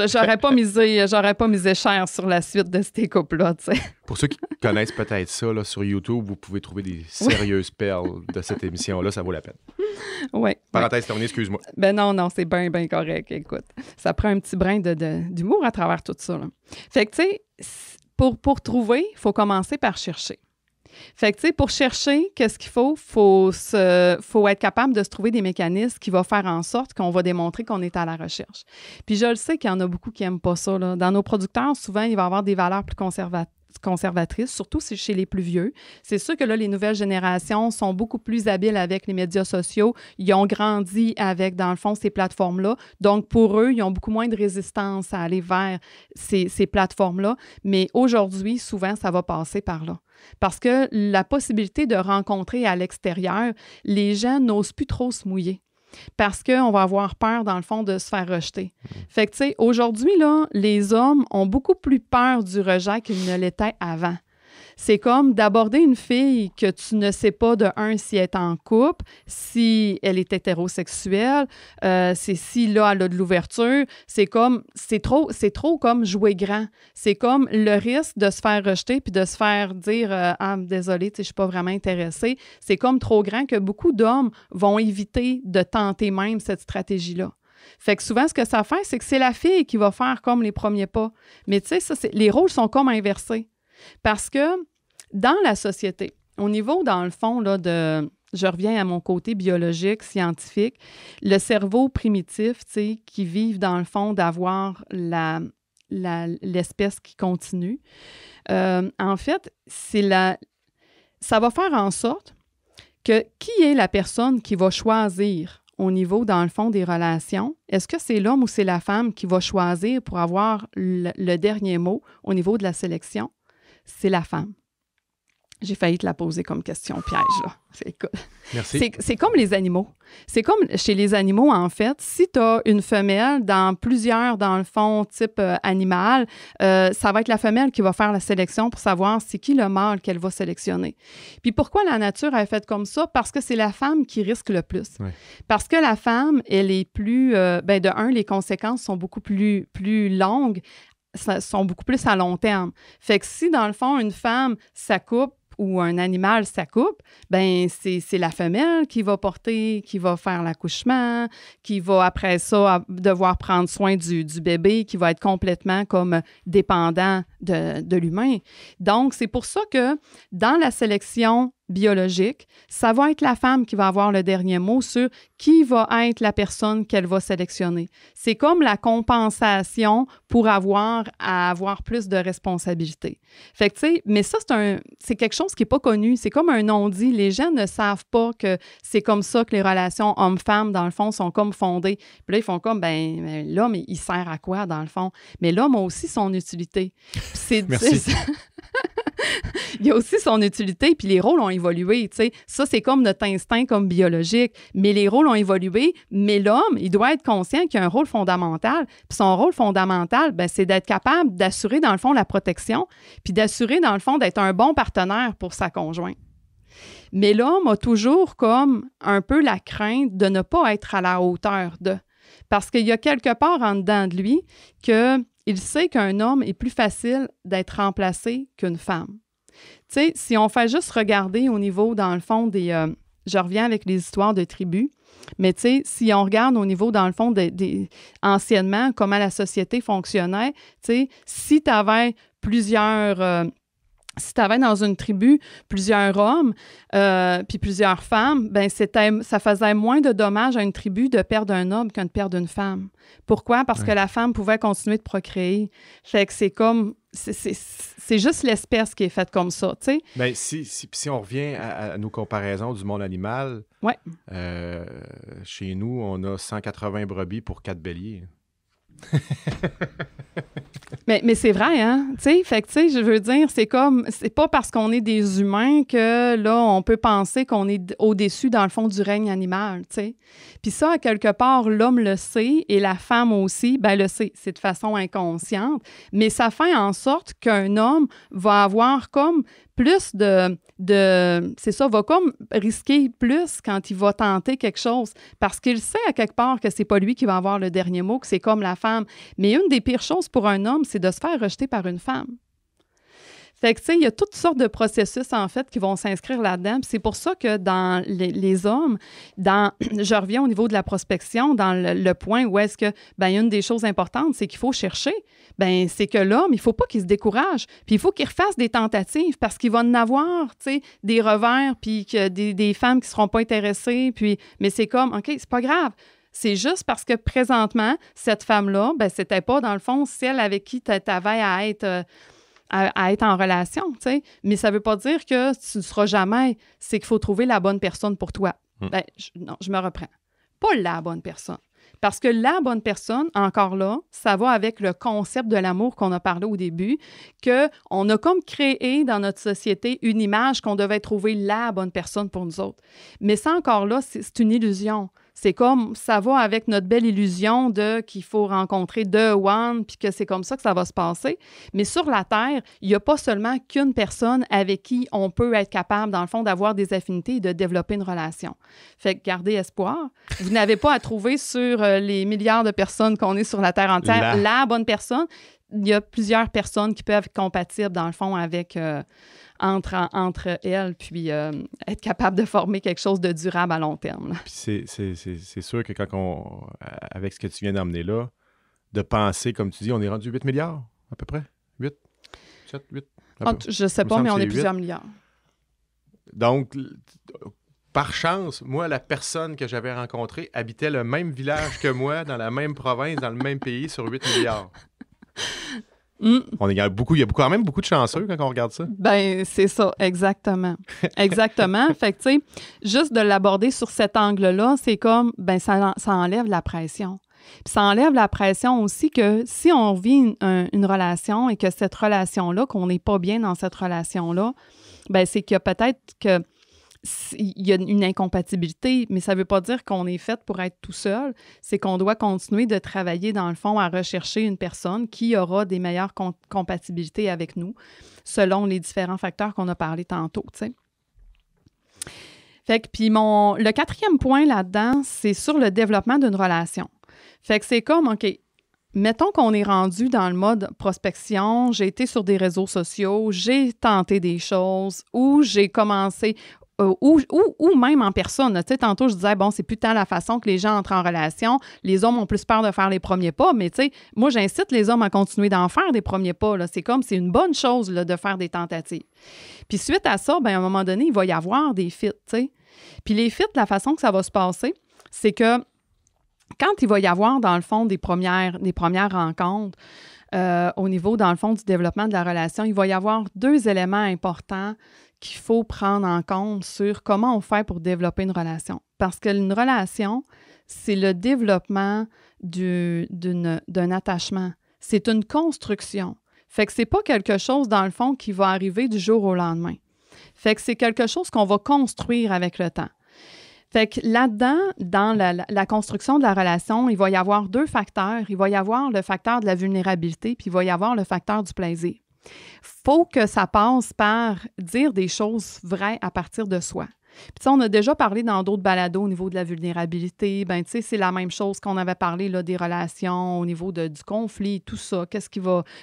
j'aurais pas misé cher sur la suite de ces couples-là, tu sais. Pour ceux qui connaissent peut-être ça, là, sur YouTube, vous pouvez trouver des sérieuses perles de cette émission-là. Ça vaut la peine. Oui. Parenthèse terminée, excuse-moi. Ben non, c'est bien correct, écoute. Ça prend un petit brin d'humour à travers tout ça, là. Fait que, tu sais, pour trouver, il faut commencer par chercher. Fait que, tu sais, pour chercher, qu'est-ce qu'il faut? Faut être capable de se trouver des mécanismes qui vont faire en sorte qu'on va démontrer qu'on est à la recherche. Puis je le sais qu'il y en a beaucoup qui n'aiment pas ça, là. Dans nos producteurs, souvent, il va y avoir des valeurs plus conservatrices, surtout chez les plus vieux. C'est sûr que là, les nouvelles générations sont beaucoup plus habiles avec les médias sociaux. Ils ont grandi avec, dans le fond, ces plateformes-là. Donc, pour eux, ils ont beaucoup moins de résistance à aller vers ces plateformes-là. Mais aujourd'hui, souvent, ça va passer par là. Parce que la possibilité de rencontrer à l'extérieur, les gens n'osent plus trop se mouiller. Parce qu'on va avoir peur, dans le fond, de se faire rejeter. Fait que, tu sais, aujourd'hui, là, les hommes ont beaucoup plus peur du rejet qu'ils ne l'étaient avant. C'est comme d'aborder une fille que tu ne sais pas, de un, si elle est en couple, si elle est hétérosexuelle, c'est si, là, elle a de l'ouverture. C'est trop comme jouer grand. C'est comme le risque de se faire rejeter puis de se faire dire « Ah, désolé, je ne suis pas vraiment intéressée ». C'est comme trop grand que beaucoup d'hommes vont éviter de tenter même cette stratégie-là. Fait que souvent, ce que ça fait, c'est que c'est la fille qui va faire comme les premiers pas. Mais tu sais, les rôles sont comme inversés. Parce que dans la société, au niveau, dans le fond, là, je reviens à mon côté biologique, scientifique, le cerveau primitif, tu sais, qui vit dans le fond d'avoir l'espèce qui continue, en fait, ça va faire en sorte que qui est la personne qui va choisir au niveau, dans le fond, des relations? Est-ce que c'est l'homme ou c'est la femme qui va choisir pour avoir le dernier mot au niveau de la sélection? C'est la femme. J'ai failli te la poser comme question piège, là. Merci. C'est comme les animaux. C'est comme chez les animaux, en fait. Si tu as une femelle dans plusieurs, dans le fond, type animal, ça va être la femelle qui va faire la sélection pour savoir c'est qui le mâle qu'elle va sélectionner. Puis pourquoi la nature a fait comme ça? Parce que c'est la femme qui risque le plus. Oui. Parce que la femme, elle est plus... de un, les conséquences sont beaucoup plus longues, sont beaucoup plus à long terme. Fait que si, dans le fond, une femme s'accouple ou un animal s'accouple, ben c'est la femelle qui va porter, qui va faire l'accouchement, qui va, après ça, devoir prendre soin du bébé, qui va être complètement comme dépendant de l'humain. Donc, c'est pour ça que dans la sélection biologique, ça va être la femme qui va avoir le dernier mot sur qui va être la personne qu'elle va sélectionner. C'est comme la compensation pour avoir plus de responsabilités. Fait que, tu sais, mais ça, c'est quelque chose qui n'est pas connu. C'est comme un non-dit. Les gens ne savent pas que c'est comme ça que les relations hommes-femmes, dans le fond, sont comme fondées. Puis là, ils font comme, ben l'homme, il sert à quoi, dans le fond? Mais l'homme a aussi son utilité. Merci. Il y a aussi son utilité, puis les rôles ont évolué, tu sais. Ça, c'est comme notre instinct comme biologique, mais les rôles ont évolué, mais l'homme, il doit être conscient qu'il y a un rôle fondamental, puis son rôle fondamental, ben, c'est d'être capable d'assurer, dans le fond, la protection, puis d'assurer, dans le fond, d'être un bon partenaire pour sa conjointe. Mais l'homme a toujours comme un peu la crainte de ne pas être à la hauteur de, parce qu'il y a quelque part en dedans de lui qu'il sait qu'un homme est plus facile d'être remplacé qu'une femme. Tu sais, si on fait juste regarder au niveau, dans le fond, je reviens avec les histoires de tribus, mais tu sais, si on regarde au niveau, dans le fond, anciennement, comment la société fonctionnait, tu sais, si tu avais plusieurs si tu avais dans une tribu plusieurs hommes puis plusieurs femmes, ben ça faisait moins de dommages à une tribu de perdre un homme qu'un de perdre une femme. Pourquoi? Parce que la femme pouvait continuer de procréer. Fait que c'est comme... C'est juste l'espèce qui est faite comme ça, tu sais. Bien, si on revient à nos comparaisons du monde animal, chez nous, on a 180 brebis pour 4 béliers. mais c'est vrai, hein? Fait que, tu sais, je veux dire, c'est pas parce qu'on est des humains que, là, on peut penser qu'on est au-dessus, dans le fond, du règne animal, tu sais. Puis ça, à quelque part, l'homme le sait et la femme aussi, ben le sait. C'est de façon inconsciente. Mais ça fait en sorte qu'un homme va avoir comme plus c'est ça, va comme risquer plus quand il va tenter quelque chose parce qu'il sait à quelque part que c'est pas lui qui va avoir le dernier mot, que c'est comme la femme. Mais une des pires choses pour un homme, c'est de se faire rejeter par une femme. Fait que, tu sais, il y a toutes sortes de processus, en fait, qui vont s'inscrire là-dedans. Puis c'est pour ça que dans les hommes, je reviens au niveau de la prospection, dans le point où est-ce que, bien, une des choses importantes, c'est qu'il faut chercher. Bien, c'est que l'homme, il ne faut pas qu'il se décourage. Puis il faut qu'il refasse des tentatives parce qu'il va en avoir, tu sais, des revers, puis que des femmes qui ne seront pas intéressées. Puis, mais c'est comme, OK, c'est pas grave. C'est juste parce que présentement, cette femme-là, bien, c'était pas, dans le fond, celle avec qui tu avais à être en relation, tu sais. Mais ça ne veut pas dire que tu ne seras jamais. C'est qu'il faut trouver la bonne personne pour toi. Ben, je me reprends. Pas la bonne personne. Parce que la bonne personne, encore là, ça va avec le concept de l'amour qu'on a parlé au début, qu'on a comme créé dans notre société une image qu'on devait trouver la bonne personne pour nous autres. Mais ça, encore là, c'est une illusion. C'est comme, ça va avec notre belle illusion qu'il faut rencontrer The One, puis que c'est comme ça que ça va se passer. Mais sur la Terre, il n'y a pas seulement qu'une personne avec qui on peut être capable, dans le fond, d'avoir des affinités et de développer une relation. Fait que gardez espoir. Vous n'avez pas à trouver sur les milliards de personnes qu'on est sur la Terre entière la bonne personne. Il y a plusieurs personnes qui peuvent être compatibles, dans le fond, avec... entre elles, puis être capable de former quelque chose de durable à long terme. Puis c'est sûr que avec ce que tu viens d'emmener là, de penser, comme tu dis, on est rendu 8 milliards, à peu près? 8? 7, 8? Je ne sais pas, mais on est plusieurs milliards. Donc, par chance, moi, la personne que j'avais rencontrée habitait le même village que moi, dans la même province, dans le même pays, sur 8 milliards. Il y a quand même beaucoup de chanceux quand on regarde ça. Ben c'est ça, exactement. Exactement. Fait que, tu sais, juste de l'aborder sur cet angle-là, c'est comme, ben ça enlève la pression. Puis ça enlève la pression aussi que si on vit une relation et que cette relation-là, qu'on n'est pas bien dans cette relation-là, ben c'est qu'il y a peut-être que il y a une incompatibilité, mais ça ne veut pas dire qu'on est fait pour être tout seul. C'est qu'on doit continuer de travailler, dans le fond, à rechercher une personne qui aura des meilleures compatibilités avec nous, selon les différents facteurs qu'on a parlé tantôt, tu sais. Fait que, puis le 4e point là-dedans, c'est sur le développement d'une relation. Fait que c'est comme, OK, mettons qu'on est rendu dans le mode prospection, j'ai été sur des réseaux sociaux, j'ai tenté des choses, ou j'ai commencé... Ou même en personne. Tu sais, tantôt, je disais, bon, c'est plus tant la façon que les gens entrent en relation. Les hommes ont plus peur de faire les premiers pas, mais tu sais, moi, j'incite les hommes à continuer d'en faire des premiers pas. Là. C'est une bonne chose là, de faire des tentatives. Puis suite à ça, bien, à un moment donné, il va y avoir des fits, tu sais. Puis les fits, la façon que ça va se passer, c'est que quand il va y avoir, dans le fond, des premières rencontres, au niveau, dans le fond, du développement de la relation, il va y avoir 2 éléments importants qu'il faut prendre en compte sur comment on fait pour développer une relation. Parce qu'une relation, c'est le développement d'un attachement. C'est une construction. Fait que c'est pas quelque chose, dans le fond, qui va arriver du jour au lendemain. Fait que c'est quelque chose qu'on va construire avec le temps. Fait que là-dedans, dans la construction de la relation, il va y avoir 2 facteurs. Il va y avoir le facteur de la vulnérabilité, puis il va y avoir le facteur du plaisir. Faut que ça passe par dire des choses vraies à partir de soi. Puis, tu sais, on a déjà parlé dans d'autres balados au niveau de la vulnérabilité. Ben, tu sais, c'est la même chose qu'on avait parlé là, des relations, au niveau du conflit, tout ça.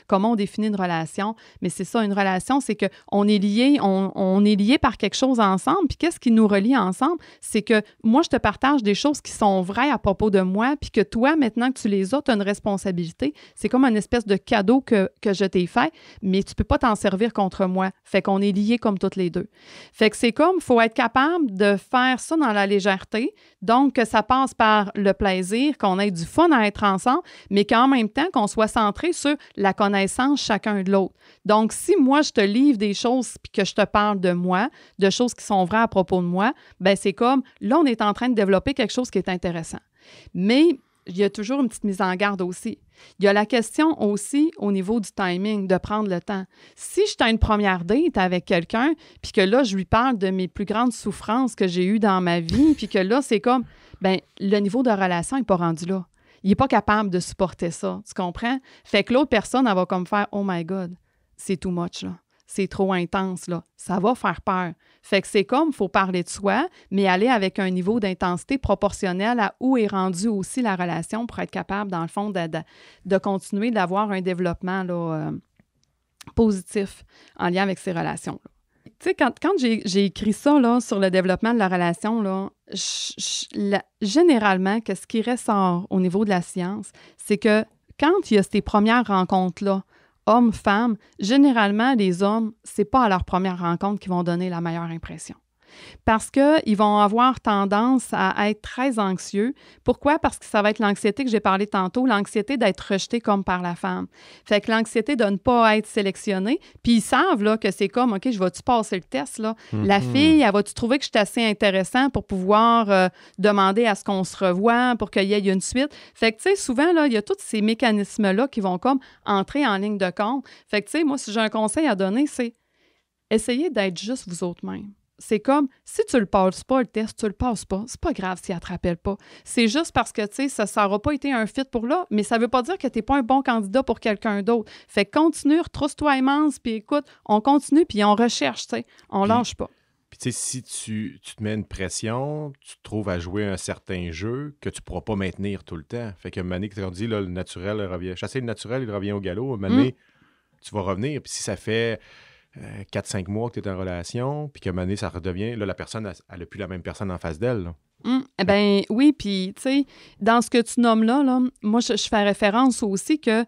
Comment on définit une relation? Mais c'est ça, une relation, c'est qu'on est liés, on est liés par quelque chose ensemble. Puis, qu'est-ce qui nous relie ensemble? C'est que moi, je te partage des choses qui sont vraies à propos de moi, puis que toi, maintenant que tu les as, tu as une responsabilité. C'est comme une espèce de cadeau que je t'ai fait, mais tu peux pas t'en servir contre moi. Fait qu'on est liés comme toutes les deux. Fait que c'est comme, il faut être capable de faire ça dans la légèreté, donc que ça passe par le plaisir, qu'on ait du fun à être ensemble, mais qu'en même temps, qu'on soit centré sur la connaissance chacun de l'autre. Donc, si moi, je te livre des choses puis que je te parle de moi, de choses qui sont vraies à propos de moi, ben c'est comme, là, on est en train de développer quelque chose qui est intéressant. Mais il y a toujours une petite mise en garde aussi. Il y a la question aussi au niveau du timing, de prendre le temps. Si je t'ai une première date avec quelqu'un, puis que là, je lui parle de mes plus grandes souffrances que j'ai eues dans ma vie, puis que là, c'est comme, ben le niveau de relation n'est pas rendu là. Il n'est pas capable de supporter ça, tu comprends? Fait que l'autre personne, elle va comme faire « Oh my God, c'est too much, là. C'est trop intense, là. Ça va faire peur. » Fait que c'est comme, il faut parler de soi, mais aller avec un niveau d'intensité proportionnel à où est rendue aussi la relation pour être capable, dans le fond, de continuer d'avoir un développement là, positif en lien avec ces relations-là. Tu sais, quand j'ai écrit ça là, sur le développement de la relation, là, généralement, ce qui ressort au niveau de la science, c'est que quand il y a ces premières rencontres-là, hommes-femmes, généralement, les hommes, c'est pas à leur première rencontre qu'ils vont donner la meilleure impression. Parce qu'ils vont avoir tendance à être très anxieux. Pourquoi? Parce que ça va être l'anxiété que j'ai parlé tantôt, l'anxiété d'être rejeté comme par la femme. Fait que l'anxiété de ne pas être sélectionné. Puis ils savent là, que c'est comme, OK, je vais-tu passer le test? Là? La fille, elle va-tu trouver que je suis assez intéressant pour pouvoir demander à ce qu'on se revoie, pour qu'il y ait une suite? Fait que, tu sais, souvent, là, il y a tous ces mécanismes-là qui vont comme entrer en ligne de compte. Fait que, tu sais, moi, si j'ai un conseil à donner, c'est essayez d'être juste vous autres-mêmes. C'est comme, si tu le passes pas, le test, tu le passes pas. C'est pas grave si elle te rappelle pas. C'est juste parce que, tu sais, ça n'aura pas été un fit pour là, mais ça veut pas dire que t'es pas un bon candidat pour quelqu'un d'autre. Fait que continue, retrousse-toi immense, puis écoute, on continue, puis on recherche, tu sais. On lâche pas. Puis, tu sais, si tu te mets une pression, tu te trouves à jouer un certain jeu que tu pourras pas maintenir tout le temps. Fait que, Mané, quand on dit, là, le naturel revient. Chasser le naturel, il revient au galop. Mané, tu vas revenir. Puis si ça fait 4-5 mois que tu es en relation, puis qu'à un moment donné, ça redevient, là, la personne, elle n'a plus la même personne en face d'elle. Ben oui, puis, tu sais, dans ce que tu nommes là, moi, je fais référence aussi que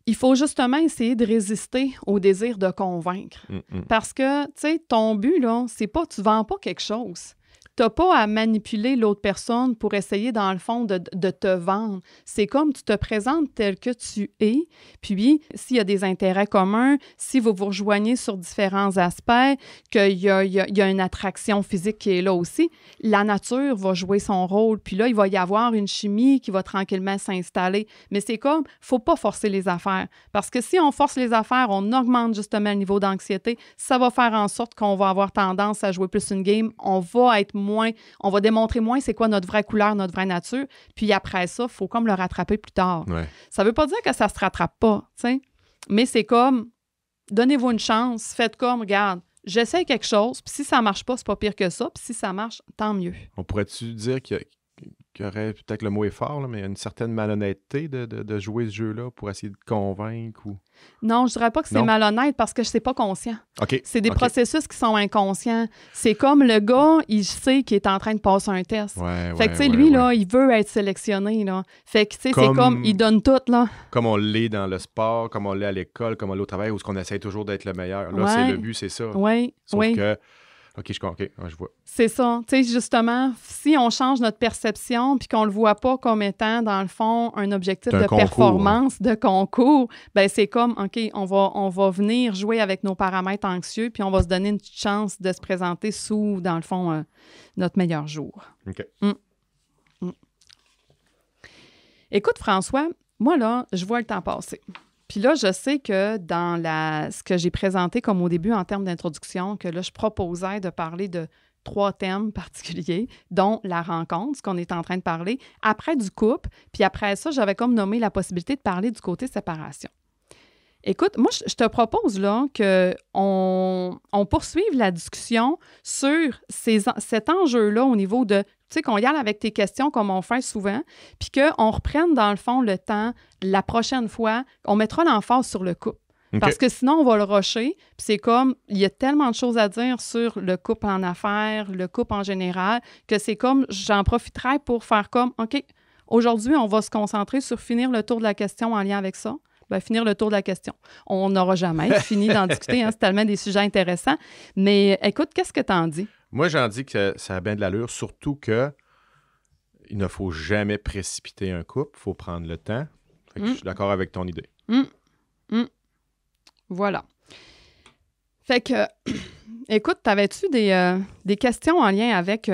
il faut justement essayer de résister au désir de convaincre. Parce que, tu sais, ton but, là, c'est pas, tu vends pas quelque chose. T'as pas à manipuler l'autre personne pour essayer, dans le fond, de te vendre. C'est comme tu te présentes tel que tu es, puis s'il y a des intérêts communs, si vous vous rejoignez sur différents aspects, qu'il y a une attraction physique qui est là aussi, la nature va jouer son rôle, puis là, il va y avoir une chimie qui va tranquillement s'installer. Mais c'est comme, faut pas forcer les affaires, parce que si on force les affaires, on augmente justement le niveau d'anxiété, ça va faire en sorte qu'on va avoir tendance à jouer plus une game, on va démontrer moins c'est quoi notre vraie couleur, notre vraie nature, puis après ça, il faut comme le rattraper plus tard. Ouais. Ça veut pas dire que ça se rattrape pas, tu sais, mais c'est comme, donnez-vous une chance, faites comme, regarde, j'essaie quelque chose, puis si ça marche pas, c'est pas pire que ça, puis si ça marche, tant mieux. On pourrait-tu dire qu'il y aurait, peut-être le mot est fort, là, mais une certaine malhonnêteté de jouer ce jeu-là pour essayer de convaincre ou... Non, je dirais pas que c'est malhonnête parce que c'est pas conscient. Okay. C'est des processus qui sont inconscients. C'est comme le gars, il sait qu'il est en train de passer un test. Fait que, tu sais, lui, là, il veut être sélectionné, là. Fait que, tu sais, c'est comme, il donne tout, là. Comme on l'est dans le sport, comme on l'est à l'école, comme on l'est au travail, où on essaie toujours d'être le meilleur. Là, c'est le but, c'est ça. Oui, Sauf que... OK, je vois. C'est ça. Tu sais, justement, si on change notre perception puis qu'on le voit pas comme étant, dans le fond, un objectif de performance, de concours, ben c'est comme, OK, on va venir jouer avec nos paramètres anxieux puis on va se donner une petite chance de se présenter sous, dans le fond, notre meilleur jour. OK. Écoute, François, moi, là, je vois le temps passer. Puis là, je sais que dans ce que j'ai présenté comme au début en termes d'introduction, que là, je proposais de parler de 3 thèmes particuliers, dont la rencontre, ce qu'on est en train de parler, après du couple, puis après ça, j'avais comme nommé la possibilité de parler du côté séparation. Écoute, moi, je te propose là qu'on poursuive la discussion sur cet enjeu-là au niveau de, tu sais, qu'on y aille avec tes questions comme on fait souvent, puis qu'on reprenne dans le fond le temps la prochaine fois, on mettra l'emphase sur le couple. OK. Parce que sinon, on va le rusher, puis c'est comme, il y a tellement de choses à dire sur le couple en affaires, le couple en général, que c'est comme, j'en profiterai pour faire comme, OK, aujourd'hui, on va se concentrer sur finir le tour de la question en lien avec ça. Bien, finir le tour de la question. On n'aura jamais fini d'en discuter, hein, c'est tellement des sujets intéressants. Mais écoute, qu'est-ce que tu en dis? Moi, j'en dis que ça a bien de l'allure, surtout que il ne faut jamais précipiter un couple, il faut prendre le temps. Fait que je suis d'accord avec ton idée. Voilà. Fait que, écoute, t'avais-tu des questions en lien avec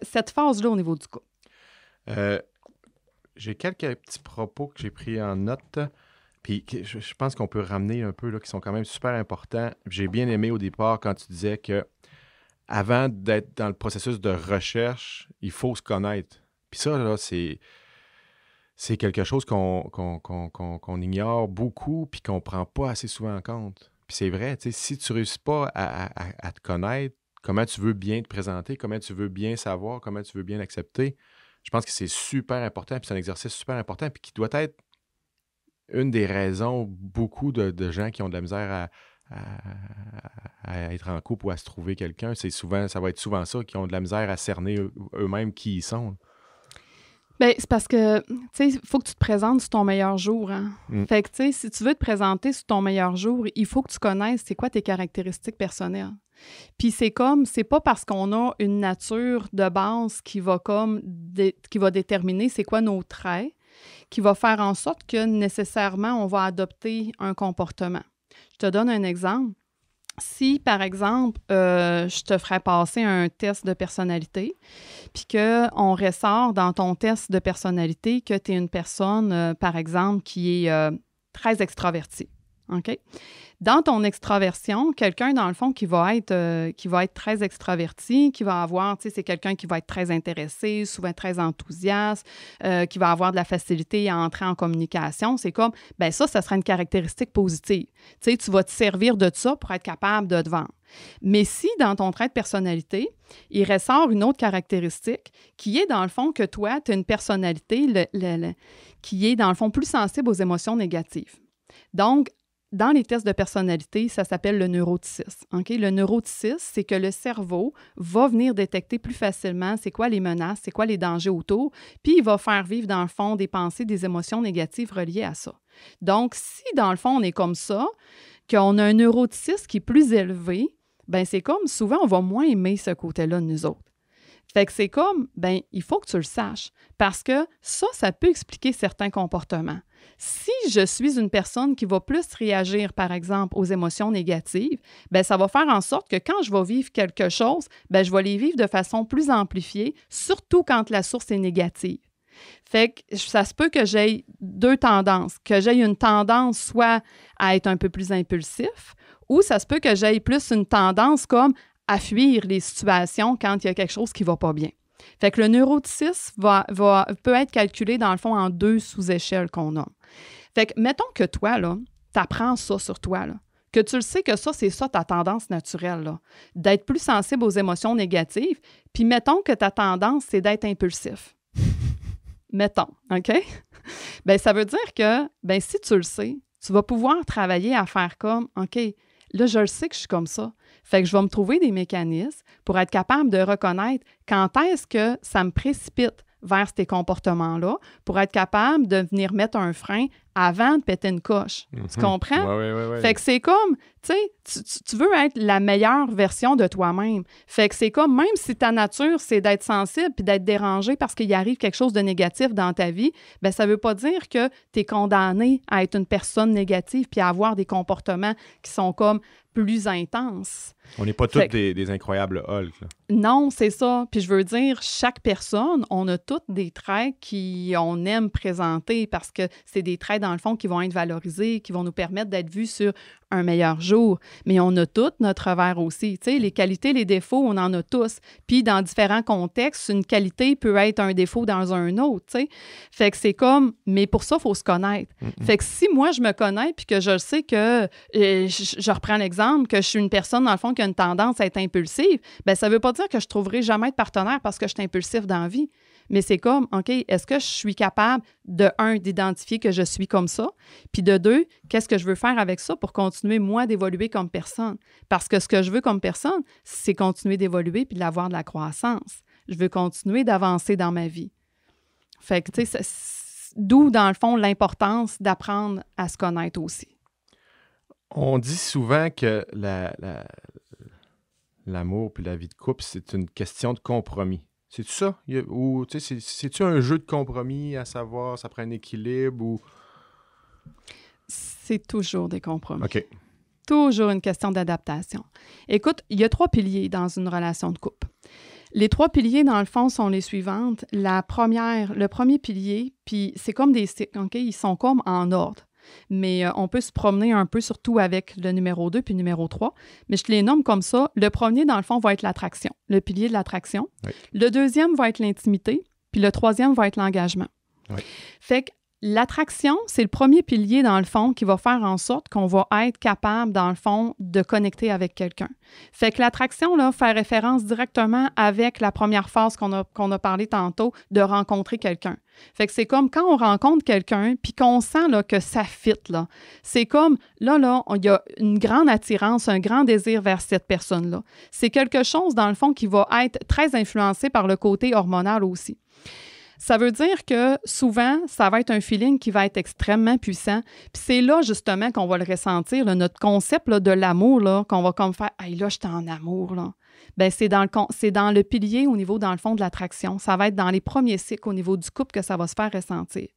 cette phase-là au niveau du couple? J'ai quelques petits propos que j'ai pris en note, puis je pense qu'on peut ramener un peu, là, qui sont quand même super importants. J'ai bien aimé au départ quand tu disais que avant d'être dans le processus de recherche, il faut se connaître. Puis ça, là, c'est quelque chose qu'on ignore beaucoup puis qu'on ne prend pas assez souvent en compte. Puis c'est vrai, tu sais, si tu ne réussis pas à te connaître, comment tu veux bien te présenter, comment tu veux bien savoir, comment tu veux bien l'accepter, je pense que c'est super important, puis c'est un exercice super important, puis qui doit être une des raisons, beaucoup de gens qui ont de la misère à être en couple ou à se trouver quelqu'un, ça va être souvent ça, qui ont de la misère à cerner eux-mêmes qui ils sont. Bien, c'est parce que, tu sais, il faut que tu te présentes sur ton meilleur jour. Hein? Fait que, tu sais, si tu veux te présenter sur ton meilleur jour, il faut que tu connaisses c'est quoi tes caractéristiques personnelles. Puis c'est pas parce qu'on a une nature de base qui va déterminer c'est quoi nos traits, qui va faire en sorte que nécessairement on va adopter un comportement. Je te donne un exemple. Si, par exemple, je te ferais passer un test de personnalité, puis qu'on ressort dans ton test de personnalité que tu es une personne, par exemple, qui est très extravertie. OK? Dans ton extraversion, quelqu'un, dans le fond, qui va être très extraverti, qui va avoir, tu sais, c'est quelqu'un qui va être très intéressé, souvent très enthousiaste, qui va avoir de la facilité à entrer en communication. C'est comme, bien ça sera une caractéristique positive. Tu sais, tu vas te servir de ça pour être capable de te vendre. Mais si, dans ton trait de personnalité, il ressort une autre caractéristique qui est, dans le fond, que toi, tu as une personnalité qui est, dans le fond, plus sensible aux émotions négatives. Donc, dans les tests de personnalité, ça s'appelle le neuroticisme. Okay? Le neuroticisme, c'est que le cerveau va venir détecter plus facilement c'est quoi les menaces, c'est quoi les dangers autour, puis il va faire vivre, dans le fond, des pensées, des émotions négatives reliées à ça. Donc, si, dans le fond, on est comme ça, qu'on a un neuroticisme qui est plus élevé, bien, c'est comme, souvent, on va moins aimer ce côté-là de nous autres. Fait que c'est comme, bien, il faut que tu le saches, parce que ça peut expliquer certains comportements. Si je suis une personne qui va plus réagir, par exemple, aux émotions négatives, bien, ça va faire en sorte que quand je vais vivre quelque chose, bien, je vais les vivre de façon plus amplifiée, surtout quand la source est négative. Fait que ça se peut que j'aie deux tendances, que j'aie une tendance soit à être un peu plus impulsif, ou ça se peut que j'aie plus une tendance comme à fuir les situations quand il y a quelque chose qui ne va pas bien. Fait que le neuroticisme peut être calculé, dans le fond, en 2 sous-échelles qu'on a. Fait que, mettons que toi, là, tu apprends ça sur toi, là, que tu le sais que ça, c'est ça ta tendance naturelle, là, d'être plus sensible aux émotions négatives, puis mettons que ta tendance, c'est d'être impulsif. Mettons, OK? Bien, ça veut dire que, bien, si tu le sais, tu vas pouvoir travailler à faire comme, OK, là, je le sais que je suis comme ça. Fait que je vais me trouver des mécanismes pour être capable de reconnaître quand est-ce que ça me précipite vers ces comportements-là pour être capable de venir mettre un frein avant de péter une coche. Tu comprends? Oui. Fait que c'est comme, tu sais, tu veux être la meilleure version de toi-même. Fait que c'est comme, même si ta nature, c'est d'être sensible puis d'être dérangé parce qu'il arrive quelque chose de négatif dans ta vie, bien, ça veut pas dire que tu es condamné à être une personne négative puis à avoir des comportements qui sont comme plus intenses. On n'est pas tous des incroyables Hulk. Là. Non, c'est ça. Puis je veux dire, chaque personne, on a tous des traits qu'on aime présenter parce que c'est des traits dans le fond, qui vont être valorisées, qui vont nous permettre d'être vus sur un meilleur jour. Mais on a tout notre revers aussi. Tu sais, les qualités, les défauts, on en a tous. Puis, dans différents contextes, une qualité peut être un défaut dans un autre, tu sais. Fait que c'est comme... Mais pour ça, il faut se connaître. Fait que si moi, je me connais puis que je sais que... je reprends l'exemple, que je suis une personne, dans le fond, qui a une tendance à être impulsive, bien, ça ne veut pas dire que je ne trouverai jamais de partenaire parce que je suis impulsif dans la vie. Mais c'est comme, OK, est-ce que je suis capable, de un, d'identifier que je suis comme ça, puis de deux, qu'est-ce que je veux faire avec ça pour continuer, moi, d'évoluer comme personne? Parce que ce que je veux comme personne, c'est continuer d'évoluer puis d'avoir de la croissance. Je veux continuer d'avancer dans ma vie. Fait que, tu sais, d'où, dans le fond, l'importance d'apprendre à se connaître aussi. On dit souvent que l'amour puis la vie de couple, c'est une question de compromis. C'est-tu ça? Ou, tu sais, c'est-tu un jeu de compromis à savoir, ça prend un équilibre ou... C'est toujours des compromis. OK. Toujours une question d'adaptation. Écoute, il y a 3 piliers dans une relation de couple. Les 3 piliers, dans le fond, sont les suivantes. Le premier pilier, puis c'est comme des cycles, OK? Ils sont comme en ordre. Mais on peut se promener un peu, surtout avec le numéro 2 puis le numéro 3. Mais je te les nomme comme ça. Le premier, dans le fond, va être l'attraction, le pilier de l'attraction. Oui. Le deuxième va être l'intimité, puis le troisième va être l'engagement. Oui. Fait que l'attraction, c'est le premier pilier, dans le fond, qui va faire en sorte qu'on va être capable, dans le fond, de connecter avec quelqu'un. Fait que l'attraction, là, fait référence directement avec la première phase qu'on a parlé tantôt, de rencontrer quelqu'un. Fait que c'est comme quand on rencontre quelqu'un, puis qu'on sent là, que ça fit, là. C'est comme, là, il y a une grande attirance, un grand désir vers cette personne-là. C'est quelque chose, dans le fond, qui va être très influencé par le côté hormonal aussi. Ça veut dire que souvent, ça va être un feeling qui va être extrêmement puissant. Puis c'est là, justement, qu'on va le ressentir, là, notre concept là, de l'amour, là, qu'on va comme faire « Hey, là, je suis en amour, là. » Bien, c'est dans le pilier au niveau, dans le fond, de l'attraction. Ça va être dans les premiers cycles au niveau du couple que ça va se faire ressentir.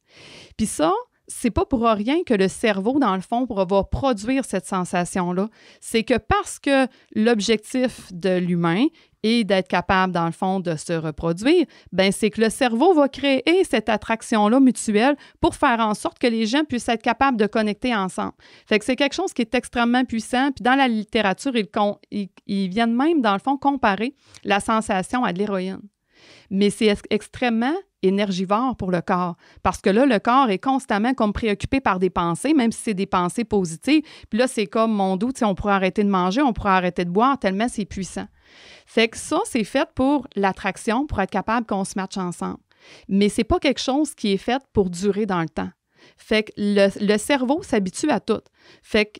Puis ça, c'est pas pour rien que le cerveau, dans le fond, va produire cette sensation-là. C'est que parce que l'objectif de l'humain est d'être capable, dans le fond, de se reproduire, bien, c'est que le cerveau va créer cette attraction-là mutuelle pour faire en sorte que les gens puissent être capables de connecter ensemble. Fait que c'est quelque chose qui est extrêmement puissant. Puis dans la littérature, ils viennent même, dans le fond, comparer la sensation à de l'héroïne. Mais c'est extrêmement énergivore pour le corps. Parce que là, le corps est constamment comme préoccupé par des pensées, même si c'est des pensées positives. Puis là, c'est comme, mon dos, on pourrait arrêter de manger, on pourrait arrêter de boire, tellement c'est puissant. Fait que ça, c'est fait pour l'attraction, pour être capable qu'on se matche ensemble. Mais c'est pas quelque chose qui est fait pour durer dans le temps. Fait que le cerveau s'habitue à tout. Fait que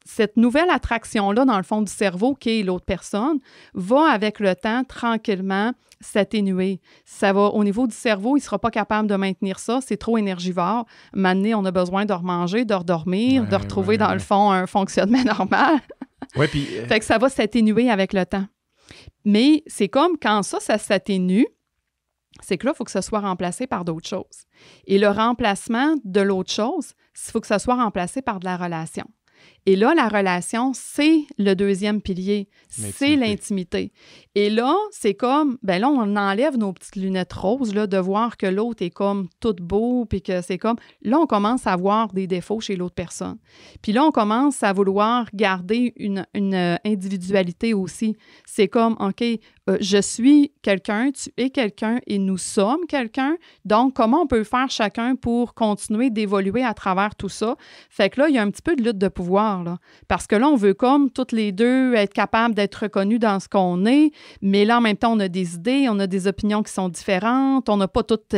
cette nouvelle attraction-là, dans le fond du cerveau, qui est l'autre personne, va avec le temps, tranquillement, s'atténuer. Ça va, au niveau du cerveau, il ne sera pas capable de maintenir ça. C'est trop énergivore. Maintenant, on a besoin de remanger, de redormir, de retrouver, dans le fond, un fonctionnement normal. Ouais, puis... Fait que ça va s'atténuer avec le temps. Mais c'est comme quand ça s'atténue, c'est que là, il faut que ça soit remplacé par d'autres choses. Et le remplacement de l'autre chose, il faut que ça soit remplacé par de la relation. Et là, la relation, c'est le deuxième pilier, c'est l'intimité. Et là, c'est comme, ben là, on enlève nos petites lunettes roses, là, de voir que l'autre est comme tout beau, puis que c'est comme, là, on commence à voir des défauts chez l'autre personne. Puis là, on commence à vouloir garder une individualité aussi. C'est comme, OK, je suis quelqu'un, tu es quelqu'un et nous sommes quelqu'un. Donc, comment on peut faire chacun pour continuer d'évoluer à travers tout ça? Fait que là, il y a un petit peu de lutte de pouvoir, là. Parce que là, on veut comme toutes les deux être capables d'être reconnus dans ce qu'on est, mais là, en même temps, on a des idées, on a des opinions qui sont différentes, on n'a pas toutes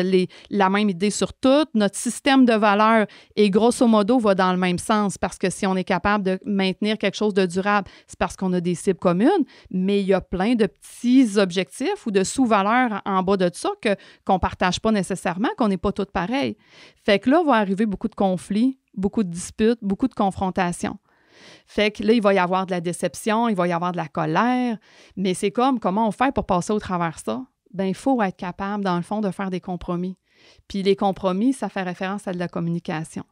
la même idée sur tout. Notre système de valeurs, et grosso modo, va dans le même sens, parce que si on est capable de maintenir quelque chose de durable, c'est parce qu'on a des cibles communes, mais il y a plein de petits objectifs ou de sous-valeurs en bas de ça qu'on ne partage pas nécessairement, qu'on n'est pas toutes pareilles. Fait que là, va arriver beaucoup de conflits, beaucoup de disputes, beaucoup de confrontations. Fait que là, il va y avoir de la déception, il va y avoir de la colère, mais c'est comme, comment on fait pour passer au travers de ça? Bien, il faut être capable, dans le fond, de faire des compromis. Puis les compromis, ça fait référence à de la communication.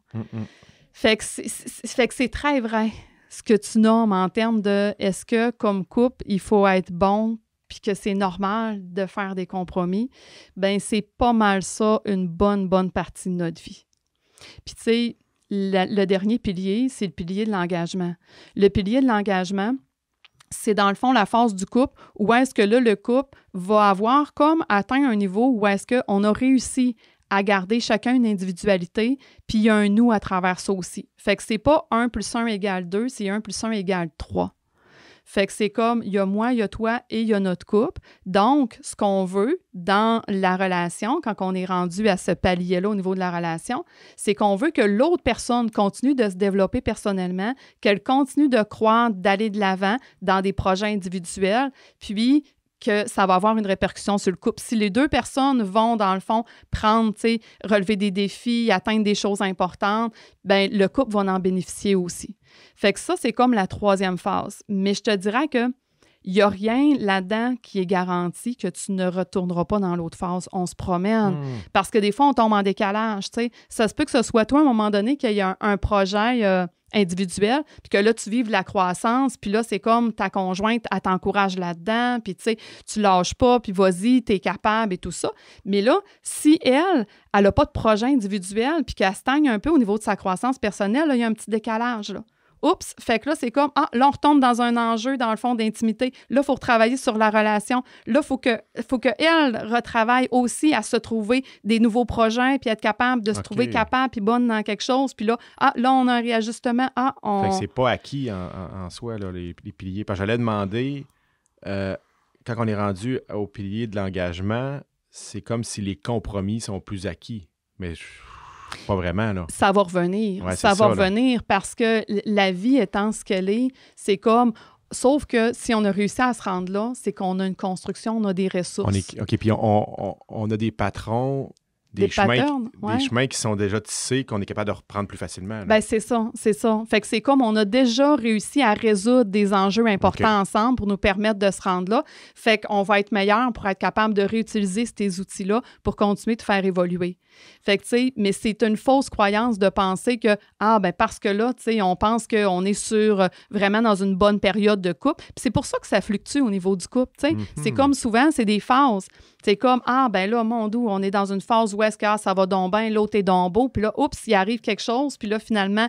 Fait que c'est très vrai, ce que tu nommes en termes de, est-ce que, comme couple, il faut être bon puis que c'est normal de faire des compromis, bien, c'est pas mal ça, une bonne partie de notre vie. Puis, tu sais, le dernier pilier, c'est le pilier de l'engagement. Le pilier de l'engagement, c'est dans le fond la phase du couple où est-ce que là, le couple va avoir comme atteint un niveau où est-ce qu'on a réussi à garder chacun une individualité, puis il y a un nous à travers ça aussi. Fait que c'est pas 1 + 1 = 2, c'est 1 + 1 = 3. Fait que c'est comme, il y a moi, il y a toi et il y a notre couple. Donc, ce qu'on veut dans la relation, quand on est rendu à ce palier-là au niveau de la relation, c'est qu'on veut que l'autre personne continue de se développer personnellement, qu'elle continue de croître, d'aller de l'avant dans des projets individuels, puis que ça va avoir une répercussion sur le couple. Si les deux personnes vont, dans le fond, prendre, tu sais, relever des défis, atteindre des choses importantes, bien, le couple va en bénéficier aussi. Fait que ça, c'est comme la 3e phase. Mais je te dirais que il n'y a rien là-dedans qui est garanti que tu ne retourneras pas dans l'autre phase. On se promène. Parce que des fois, on tombe en décalage, tu sais. Ça se peut que ce soit toi, à un moment donné, qu'il y ait un projet individuel, puis que là, tu vives la croissance, puis là, c'est comme ta conjointe, elle t'encourage là-dedans, puis tu sais, tu lâches pas, puis vas-y, t'es capable et tout ça. Mais là, si elle n'a pas de projet individuel, puis qu'elle stagne un peu au niveau de sa croissance personnelle, là, il y a un petit décalage, là. Oups! Fait que là, c'est comme, là, on retombe dans un enjeu, dans le fond, d'intimité. Là, il faut retravailler sur la relation. Là, il faut qu'elle retravaille aussi à se trouver des nouveaux projets, puis être capable de se trouver capable, puis bonne dans quelque chose. Puis là, là, on a un réajustement. Fait que c'est pas acquis en soi, là, les piliers. Parce que j'allais demander, quand on est rendu au pilier de l'engagement, c'est comme si les compromis sont plus acquis. Mais pas vraiment, là. Ça va revenir. Ouais, ça va revenir parce que la vie étant ce qu'elle est, c'est comme... Sauf que si on a réussi à se rendre là, c'est qu'on a une construction, on a des ressources. OK, puis on a des patrons, des chemins qui sont déjà tissés, qu'on est capable de reprendre plus facilement. Bien, c'est ça. Fait que c'est comme on a déjà réussi à résoudre des enjeux importants ensemble pour nous permettre de se rendre là. Fait qu'on va être meilleur pour être capable de réutiliser ces outils-là pour continuer de faire évoluer. Fait que, tu sais, mais c'est une fausse croyance de penser que, parce que là, tu sais, on pense qu'on est vraiment dans une bonne période de couple. Puis c'est pour ça que ça fluctue au niveau du couple, tu sais. C'est comme souvent, c'est des phases. C'est comme, là, mon doux, on est dans une phase où est-ce que ça va donc bien, l'autre est donc beau, puis là, oups, il arrive quelque chose, puis là, finalement,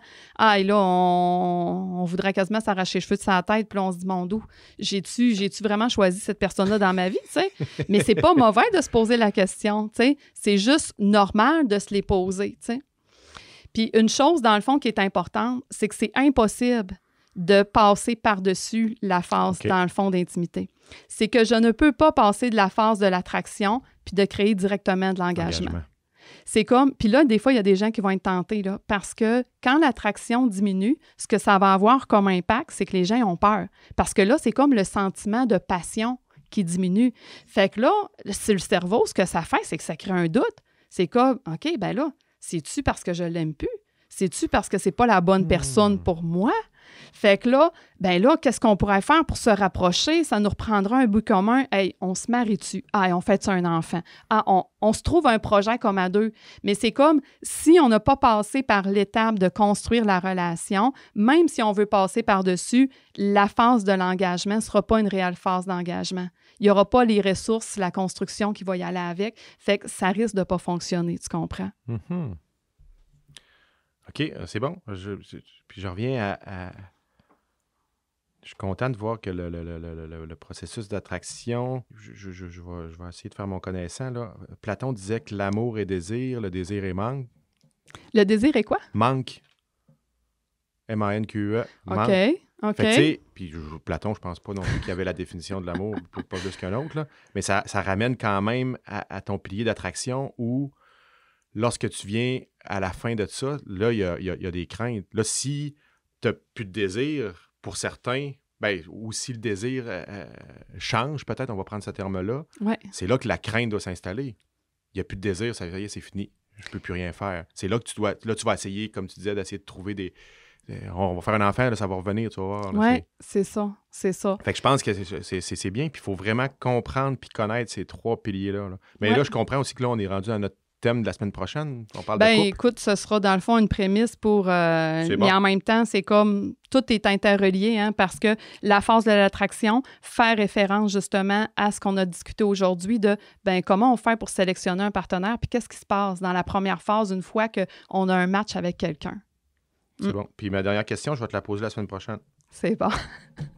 et là, on voudrait quasiment s'arracher les cheveux de sa tête, puis là, on se dit, mon doux, j'ai-tu vraiment choisi cette personne-là dans ma vie, tu sais? Mais c'est pas mauvais de se poser la question, tu sais? C'est juste normal de se les poser, tu sais? Puis une chose, dans le fond, qui est importante, c'est que c'est impossible de passer par-dessus la phase, dans le fond, d'intimité. C'est que je ne peux pas passer de la phase de l'attraction puis de créer directement de l'engagement. C'est comme... Puis là, des fois, il y a des gens qui vont être tentés, là, parce que quand l'attraction diminue, ce que ça va avoir comme impact, c'est que les gens ont peur. Parce que là, c'est comme le sentiment de passion qui diminue. Fait que là, c'est le cerveau, ce que ça fait, c'est que ça crée un doute. C'est comme, OK, ben là, c'est-tu parce que je l'aime plus? C'est-tu parce que c'est pas la bonne personne pour moi? Fait que là, qu'est-ce qu'on pourrait faire pour se rapprocher? Ça nous reprendra un bout commun. Hey, on se marie-tu? On fait-tu un enfant? On se trouve un projet comme à deux. Mais c'est comme si on n'a pas passé par l'étape de construire la relation, même si on veut passer par-dessus, la phase de l'engagement ne sera pas une réelle phase d'engagement. Il n'y aura pas les ressources, la construction qui va y aller avec. Fait que ça risque de ne pas fonctionner, tu comprends? Mm-hmm. OK, c'est bon. Puis je reviens à... Je suis content de voir que le processus d'attraction, je vais essayer de faire mon connaissant, là. Platon disait que l'amour est désir, le désir est manque. Le désir est quoi? Manque. M-A-N-Q-E. Manque. OK. Fait que, tu sais, puis Platon, je pense pas non plus qu'il y avait la définition de l'amour, pas plus qu'un autre, là. Mais ça ramène quand même à ton pilier d'attraction où, lorsque tu viens à la fin de ça, là, il y a des craintes. Là, si tu n'as plus de désir, pour certains, ou si le désir change, peut-être, on va prendre ce terme-là, c'est là que la crainte doit s'installer. Il n'y a plus de désir, ça y est, c'est fini. Je ne peux plus rien faire. C'est là que tu vas essayer, comme tu disais, d'essayer de trouver on va faire un enfant, là, ça va revenir, tu vas voir. Oui, c'est ça. Fait que je pense que c'est bien, puis il faut vraiment comprendre puis connaître ces 3 piliers-là. Là. Mais là, je comprends aussi que là, on est rendu à notre thème de la semaine prochaine. On parle de couple. Écoute, ce sera dans le fond une prémisse pour... Mais en même temps, c'est comme... Tout est interrelié, hein, parce que la phase de l'attraction fait référence justement à ce qu'on a discuté aujourd'hui de comment on fait pour sélectionner un partenaire, puis qu'est-ce qui se passe dans la première phase une fois qu'on a un match avec quelqu'un. C'est bon. Puis ma dernière question, je vais te la poser la semaine prochaine. C'est bon.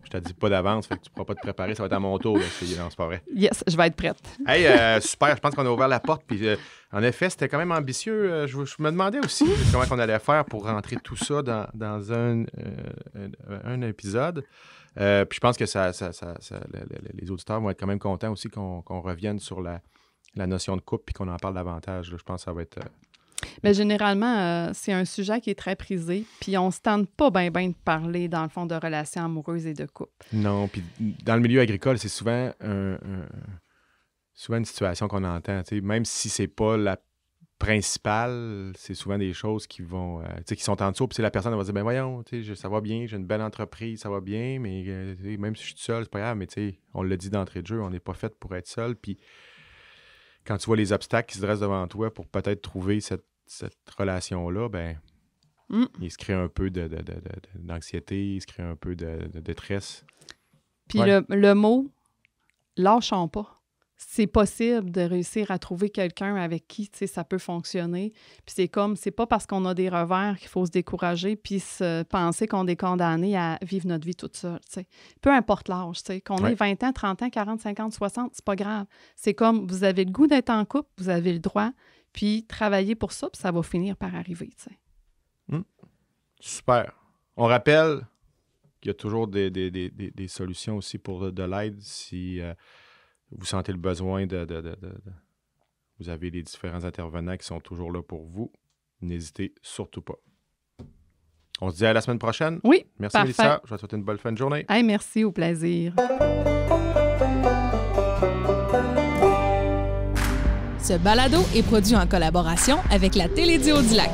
Je te dis pas d'avance, fait que tu pourras pas te préparer. Ça va être à mon tour. Là, non, c'est pas vrai. Yes, je vais être prête. Hey, super. Je pense qu'on a ouvert la porte. Puis, en effet, c'était quand même ambitieux. Je me demandais aussi comment on allait faire pour rentrer tout ça dans un épisode. Puis je pense que les auditeurs vont être quand même contents aussi qu'on revienne sur la notion de couple puis qu'on en parle davantage. Là. Je pense que ça va être... Mais généralement, c'est un sujet qui est très prisé, puis on ne se tente pas bien de parler, dans le fond, de relations amoureuses et de couple. Non, puis dans le milieu agricole, c'est souvent une situation qu'on entend. Même si c'est pas la principale, c'est souvent des choses qui vont qui sont en dessous, puis la personne va dire, ben voyons, ça va bien, j'ai une belle entreprise, ça va bien, mais même si je suis seul, c'est pas grave, mais on l'a dit d'entrée de jeu, on n'est pas fait pour être seul, puis quand tu vois les obstacles qui se dressent devant toi pour peut-être trouver cette relation-là, ben il se crée un peu d'anxiété, il se crée un peu de détresse. Puis le mot « lâchons pas », c'est possible de réussir à trouver quelqu'un avec qui ça peut fonctionner. Puis c'est pas parce qu'on a des revers qu'il faut se décourager puis se penser qu'on est condamné à vivre notre vie toute seule. T'sais. Peu importe l'âge, qu'on ait 20 ans, 30 ans, 40, 50, 60, c'est pas grave. C'est comme vous avez le goût d'être en couple, vous avez le droit, puis travailler pour ça, puis ça va finir par arriver. Super. On rappelle qu'il y a toujours des solutions aussi pour de l'aide si... vous sentez le besoin vous avez les différents intervenants qui sont toujours là pour vous. N'hésitez surtout pas. On se dit à la semaine prochaine. Oui, merci, parfait. Mélissa. Je vais te souhaiter une bonne fin de journée. Hey, merci, au plaisir. Ce balado est produit en collaboration avec la Télédio du Lac.